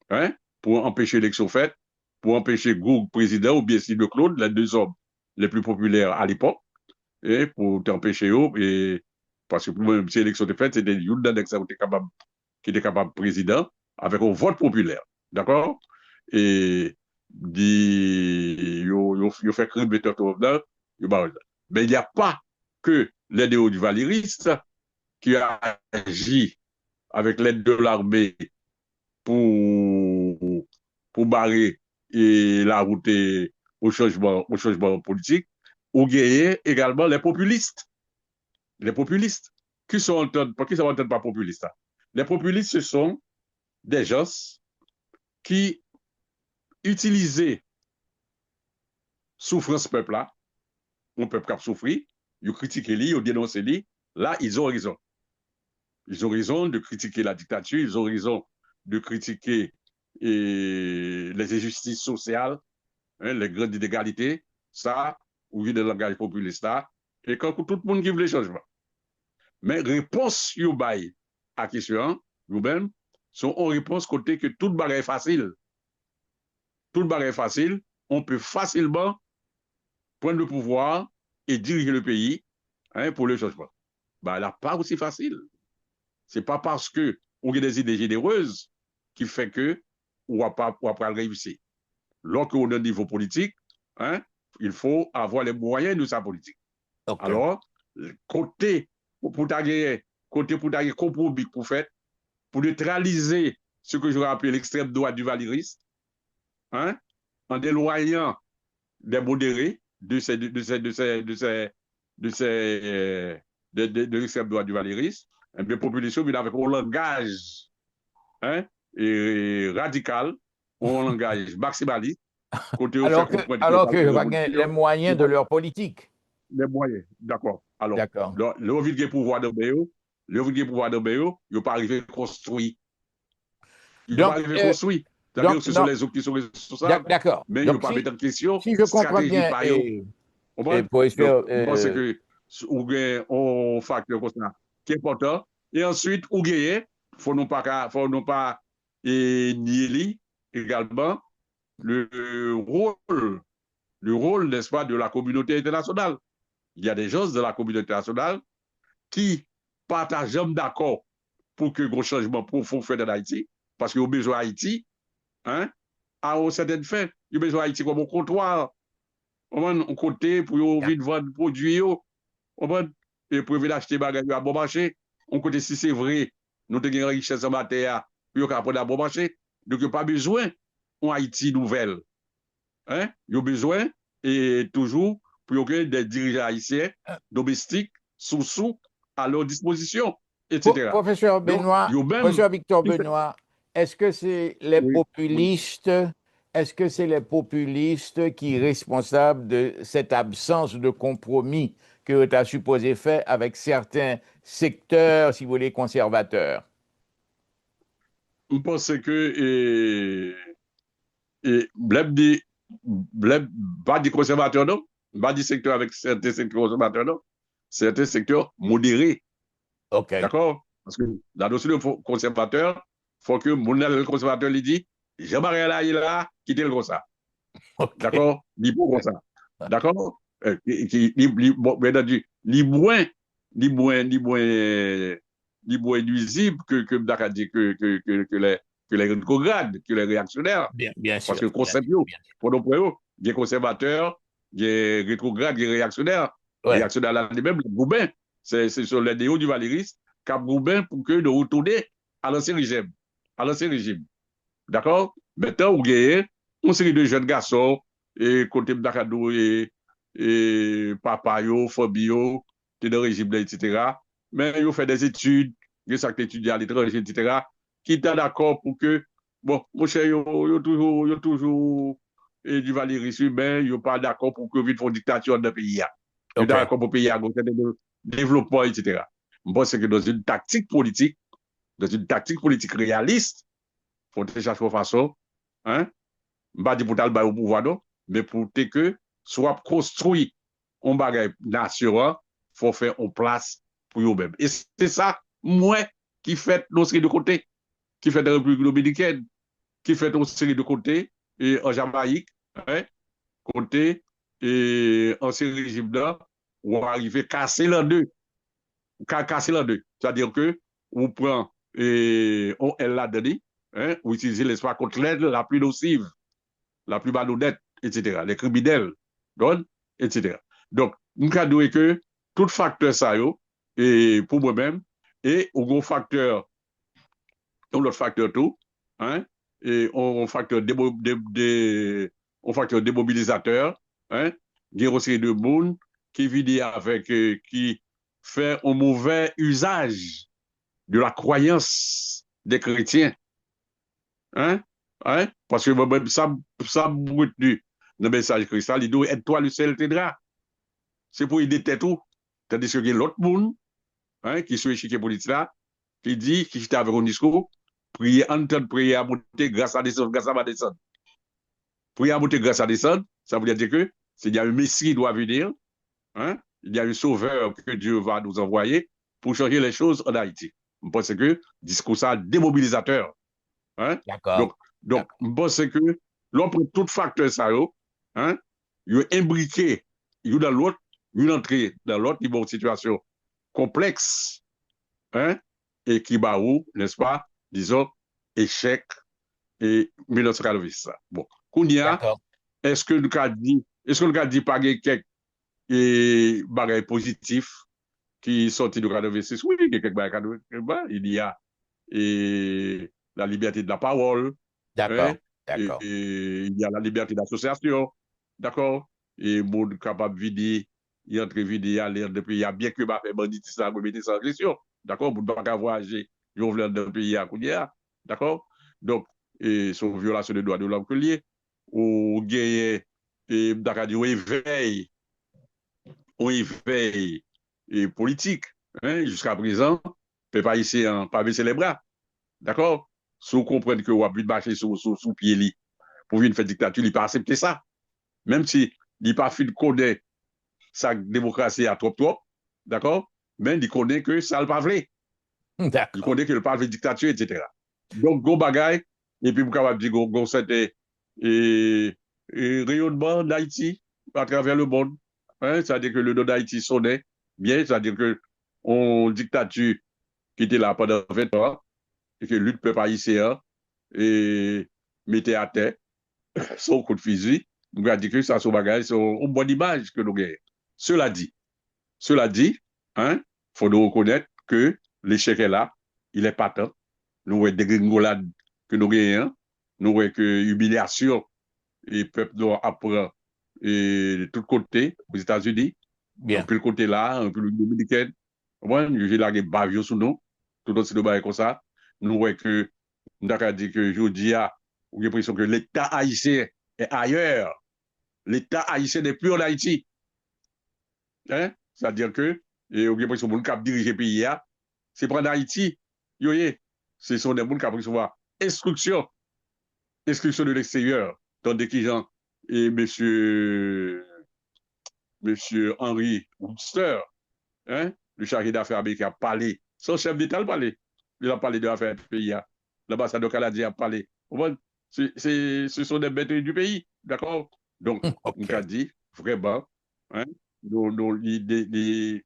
hein? Pour empêcher l'élection faite, pour empêcher Goug président ou bien si de Claude, les deux hommes les plus populaires à l'époque, et pour t'empêcher eux, et parce que pour même si l'élection était faite, c'était Youdin qui était capable président avec un vote populaire. D'accord? Et il fait crime de là, mais il n'y a pas que l'aide du valériste qui a agi avec l'aide de l'armée pour, pour barrer et la route au changement politique, ou gagner également les populistes. Les populistes. Qui sont pas populistes? Les populistes, ce sont des gens qui utilisaient souffrance peuple là, un peuple qui a souffert, ils critiquent lui, ils dénoncent lui, là, ils ont raison. Ils ont raison de critiquer la dictature, ils ont raison de critiquer les injustices sociales, hein, les grandes inégalités, ça, ou le langage populiste là, et quand tout le monde qui veut les changements. Mais réponse you bail à question, vous-même, sont en réponse côté que tout le est facile. Tout le est facile, on peut facilement prendre le pouvoir et diriger le pays hein, pour le changement. Ben, là, pas aussi facile. C'est pas parce que on a des idées généreuses qui fait que on va pas réussir. Lorsqu'on est au niveau politique, hein, il faut avoir les moyens de sa politique. Okay. Alors, côté pour t'agir, compromis pour faire, pour neutraliser ce que j'aurais appelé l'extrême droite du valériste, hein, en éloignant des modérés de l'extrême droite du valériste, les populations viennent avec un langage hein, et radical, un langage maximaliste. Alors que les moyens de leur politique. Les moyens, d'accord. Alors, le vide pouvoir de Béo, il n'a pas arrivé à construire. Il n'a pas arrivé à construire. C'est-à-dire que ce sont les autres qui sont responsables. D'accord. Mais il ne pas mettre en question. Si je comprends bien, pour espérer, parce que ou un facteur qui est important. Et ensuite, ou gagner, faut non pas nier également le rôle, n'est-ce pas, de la communauté internationale. Il y a des gens de la communauté internationale qui partagent d'accord pour que gros changement profond fait dans Haïti, parce qu'ils ont besoin d'Haïti, hein, à une certaine fin. Ils ont besoin d'Haïti comme un comptoir, un côté pour vendre produits, et pour venir acheter des bagages à bon marché. On côté si c'est vrai, nous avons une richesse en matière pour prendre un bon marché. Donc, il n'y a pas besoin en Haïti nouvelle. Hein? Il y a besoin, et toujours, pour que des dirigeants haïtiens domestiques sous à leur disposition, etc. Professeur Donc, il Benoît, y a même. professeur Victor Benoît, est-ce que c'est les Oui, oui. populistes, est-ce que c'est les populistes qui sont responsables de cette absence de compromis que tu as supposé faire avec certains secteurs, si vous voulez, conservateurs? Je pense que bleb di, bleb, pas du conservateur, non, pas du secteur avec certains secteurs conservateurs, non, certains secteurs modérés, OK. d'accord? Parce que la notion de conservateur, il faut que mon conservateur lui dit, j'aimerais là, il est là, quittez le comme ça, OK. d'accord? Dit pour comme ça, d'accord? Bon, bien entendu, li moins nuisible d'accord, que les rétrogrades, que les réactionnaires. Bien Parce sûr, que le bien concept, sûr, bien sûr. pour nous, il y a conservateurs, il y a rétrogrades, il y a réactionnaires. Ouais. Réactionnaires là, même les Goubin, c'est sur les déos du Valéris, Cap Goubin pour que de retourner à l'ancien régime. À l'ancien régime. D'accord? Maintenant, vous avez une série de jeunes garçons, et côté Dakado et Papayo, Fabio, dans le régime, là, etc. Mais ils ont fait des études, ils ont étudié à l'étranger, etc. Qui étaient d'accord pour que, bon, mon cher, toujours, et du Valéry mais ils sont pas d'accord pour que vite font dictature dans le pays. Ils sont OK. d'accord pour le pays à développement, etc. Je pense que dans une tactique politique réaliste, faut déjà faire façon, hein, pas dire pour t'aller au pouvoir, non, mais pour que soit construit un bagage national, faut faire en place pour eux-mêmes. Et c'est ça, moi, qui fait nos séries de côté, qui fait la République dominicaine, qui fait nos séries de côté, et en Jamaïque, hein, côté, et en ces régimes-là, on arrive à casser l'un d'eux, casser l'un d'eux. C'est-à-dire que, on prend, et on l'a donné, hein, on utilise l'espace contre l'aide la plus nocive, la plus malhonnête, etc. Les criminels, donc, etc. Donc, nous avons que tout facteur ça, et pour moi-même, et au gros facteur, l'autre facteur tout, hein, et un facteur, un facteur démobilisateur, hein, il y a aussi de monde qui vit avec, qui fait un mauvais usage de la croyance des chrétiens. Hein? Hein? Parce que ça retenu le message cristal, il doit être toi le seul t'aidera. C'est pour aider tout. Tandis que l'autre monde, hein, qui sur l'échiquier politique là, qui dit, qui était avec un discours, prier, entendre prier à monter grâce à descendre, grâce à ma descendre. Prier à monter grâce à descendre, ça veut dire que s'il y a un Messie qui doit venir, hein, il y a un sauveur que Dieu va nous envoyer pour changer les choses en Haïti. Je pense que discours ça démobilisateur. Hein? D'accord. Donc, D'accord. je pense que l'on prend tout facteur ça, hein? Il est imbriqué, il est dans l'autre, il entré dans l'autre, il y a une situation complexe, hein? Et qui va où, n'est-ce pas? Disons, échec et 1990. Bon, Kounia, D'accord. est-ce que nous avons dit pas quelques bagages positifs qui sont sortis du 86? Oui, il y a quelques bagages, il y a la liberté de la parole, hein, D'accord. D'accord. il y a la liberté d'association, d'accord? Et monde capable de vider, il entre vider, aller dans le pays, bien que ma fait banditisme, remettre ça en question, d'accord? Pour ne pas voyager, ils vont venir dans le pays à Kounia, d'accord? Donc, et son violation des droits de l'homme que lié, ou gagner, et d'accord, on éveille et politique, hein, jusqu'à présent, peut pas ici, pas baisser les bras. D'accord? Si vous comprenez que vous avez marcher sous pied, pour une faire dictature, il n'a pas accepté ça. Même si il n'a pas fait de connaître sa démocratie à trop, d'accord? Mais il connaît que ça ne pas vrai. Il D'accord. connaît que le pas de dictature, etc. Donc, go bagaille, et puis vous pouvez dire, go, c'était rayonnement d'Haïti à travers le monde. Hein? C'est-à-dire que le nom d'Haïti sonnait bien, c'est-à-dire que on dictature qui était là pendant 20 ans, et que lutte peuple haïtien, et mettait à terre son coup de fusil, nous avons dit que ça, son bagage, c'est une bonne image que nous avons. Cela dit, hein, faut nous reconnaître que l'échec est là, il est patent. Nous voyons des gringolades que nous gagnons, nous voyons que humiliation et peuple doit apprendre et de tous côtés aux États-Unis, un Bien. peu le côté là, un peu le dominicain. Moi, j'ai là des bavio sous nous, tout aussi de bail comme ça. Nous voyons que, nous avons dit que je dis, on a l'impression que l'État haïtien est ailleurs. L'État haïtien n'est plus en Haïti. Hein? C'est-à-dire que, et on a l'impression que le cap diriger le pays, c'est prendre Haïti. Ce sont des gens qui ont recevoir instruction, instruction de l'extérieur. Tandis que gens, et monsieur Henry Wooster, hein, le chargé d'affaires américain, a parlé. Son chef d'État a parlé. Il a parlé de l'affaire du pays. L'ambassadeur canadien a parlé. Ce sont des bêtes du pays. D'accord? Donc, on OK. a dit, vraiment, hein, le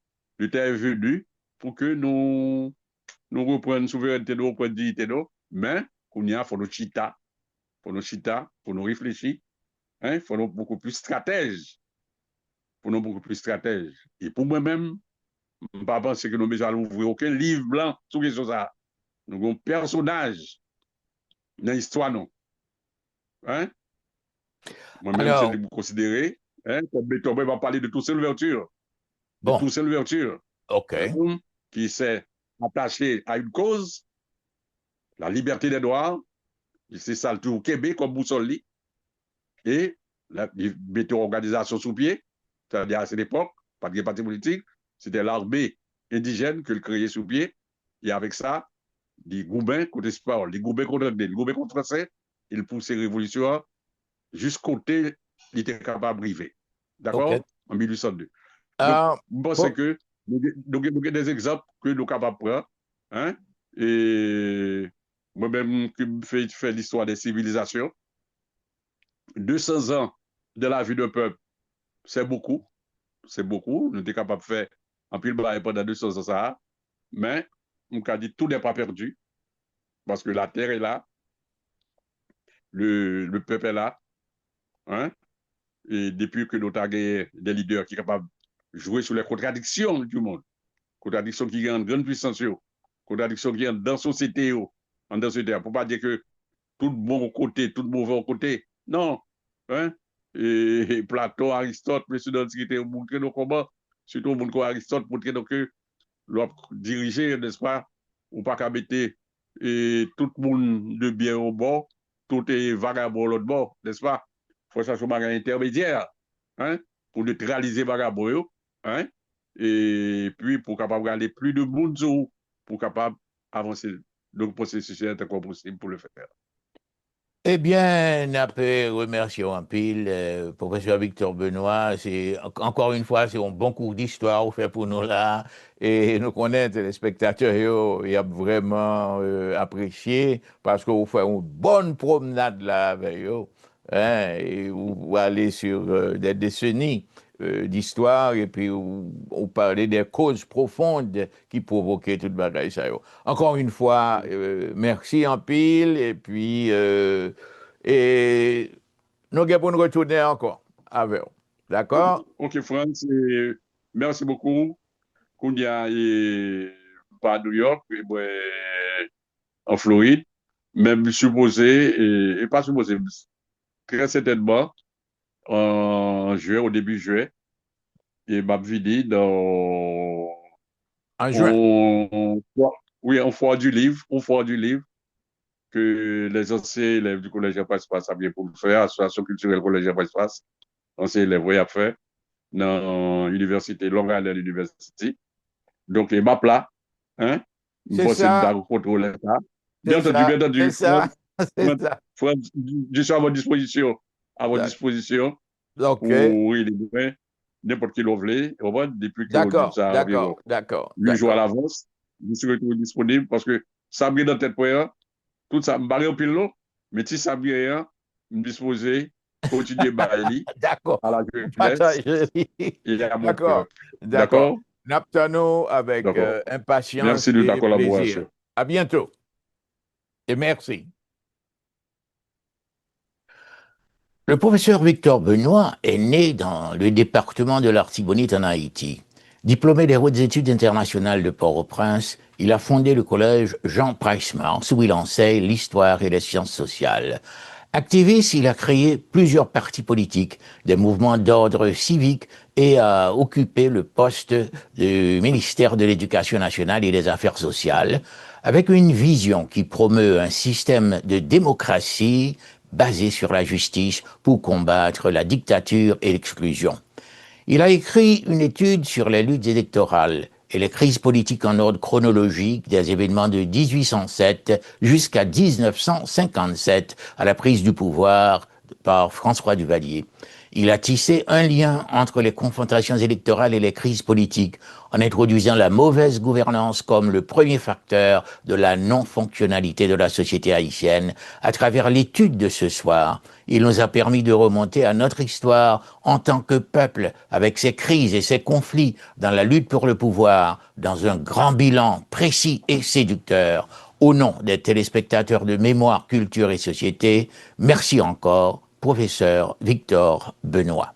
temps est venu pour que nous reprenions souveraineté, nous reprenions dignité, mais il faut nous réfléchir, hein, faut nous beaucoup plus stratèges, pour nous beaucoup plus stratèges. Et pour moi-même, je ne pense pas que nous allons ouvrir aucun livre blanc sur les choses. Nous avons un personnage dans l'histoire, non. Hein? Moi-même, c'est de Alors, vous considérer, hein, comme Beethoven va parler de toute cette ouverture, de bon, toute cette ouverture. Un OK. homme qui s'est attaché à une cause, la liberté des Noirs, c'est ça le tout au Québec comme boussole, et il mettait organisation sous pied, c'est-à-dire à cette époque, pas de parti politique, c'était l'armée indigène que le créait sous pied, et avec ça, les Goubins contre Espagnol, les Goubins contre Anglais, les Goubins contre Français, il poussait révolution jusqu'au côté, il était capable de briver. OK. D'accord? En 1802. Donc, Euh, je pense bon, que nous avons des exemples que nous sommes capables de prendre. Hein? Et moi-même, qui me fait l'histoire des civilisations, 200 ans de la vie d'un peuple, c'est beaucoup. C'est beaucoup. Nous sommes capables de faire un pile bail pendant 200 ans, ça. Mais, on a dit tout n'est pas perdu parce que la terre est là, le peuple est là. Hein? Et depuis que nous avons des leaders qui sont capables de jouer sur les contradictions du monde, contradictions qui ont une grande puissance, contradictions qui ont dans la société, en dans société. Pour ne pas dire que tout bon côté, tout mauvais côté. Non. Hein? Et Platon, Aristote, M. d'Antiquité, ont montré nos combats, surtout au monde comme Aristote, montré que l'on diriger, n'est-ce pas, ou pas qu'à mettre et tout le monde de bien au bord, tout est vagabond l'autre bord, n'est-ce pas? Il faut chercher un bagage intermédiaire, hein, pour neutraliser vagabond, hein, et puis pour capable aller plus de monde pour capable avancer. Donc, le processus est encore possible pour le faire. eh bien, n'a pas remercier en pile, professeur Victor Benoît. C'est, encore une fois, c'est un bon cours d'histoire fait pour nous là. Et nous connaissons les spectateurs, ils ont vraiment apprécié parce qu'on fait une bonne promenade là avec eux. Hein, et vous allez sur des décennies d'histoire et puis on parlait des causes profondes qui provoquaient toute bagaille ça. Encore une fois, merci en pile et puis et nous allons nous retourner encore avec vous. D'accord? Ok, France, merci beaucoup. Kounia est pas à New York, et moi, en Floride, même supposé, et pas supposé, très certainement, en juin, au début juillet, et m'a vidi En juin. on, oui, on foire du livre, que les anciens élèves du collège Passe-Passe a bien pour le faire, association culturelle collège Passe-Passe, anciens élèves, oui, à faire, dans l'université, Long Island University. Donc, il m'a plat, hein, une C'est possible ça, de contrôler ça. c'est Bien ça, c'est entendu, ça, c'est Fred, ça. Fred, je suis à votre D'ac- disposition OK, pour aider n'importe qui l'on voulait, depuis que vous d'accord, ça d'accord, environ d'accord, 8 jours à d'accord. l'avance, je suis toujours disponible parce que ça me dans tête pour tout ça me barre au pile, mais si ça me vient, me disposer, continuer Bailey D'accord, à la vous jeunesse partagez. et à mon D'accord, peuple. d'accord. D'accord? Naptano avec D'accord. impatience Merci de ta et plaisir. collaboration. À bientôt et merci. Le professeur Victor Benoît est né dans le département de l'Artibonite en Haïti. Diplômé des hautes études internationales de Port-au-Prince, il a fondé le collège Jean Price-Mars où il enseigne l'histoire et les sciences sociales. Activiste, il a créé plusieurs partis politiques, des mouvements d'ordre civique et a occupé le poste du ministère de l'Éducation nationale et des Affaires sociales, avec une vision qui promeut un système de démocratie basé sur la justice pour combattre la dictature et l'exclusion. Il a écrit une étude sur les luttes électorales et les crises politiques en ordre chronologique des événements de 1807 jusqu'à 1957 à la prise du pouvoir par François Duvalier. Il a tissé un lien entre les confrontations électorales et les crises politiques en introduisant la mauvaise gouvernance comme le premier facteur de la non-fonctionnalité de la société haïtienne. À travers l'étude de ce soir, il nous a permis de remonter à notre histoire en tant que peuple, avec ses crises et ses conflits dans la lutte pour le pouvoir, dans un grand bilan précis et séducteur. Au nom des téléspectateurs de Mémoire, Culture et Société, merci encore, professeur Victor Benoît.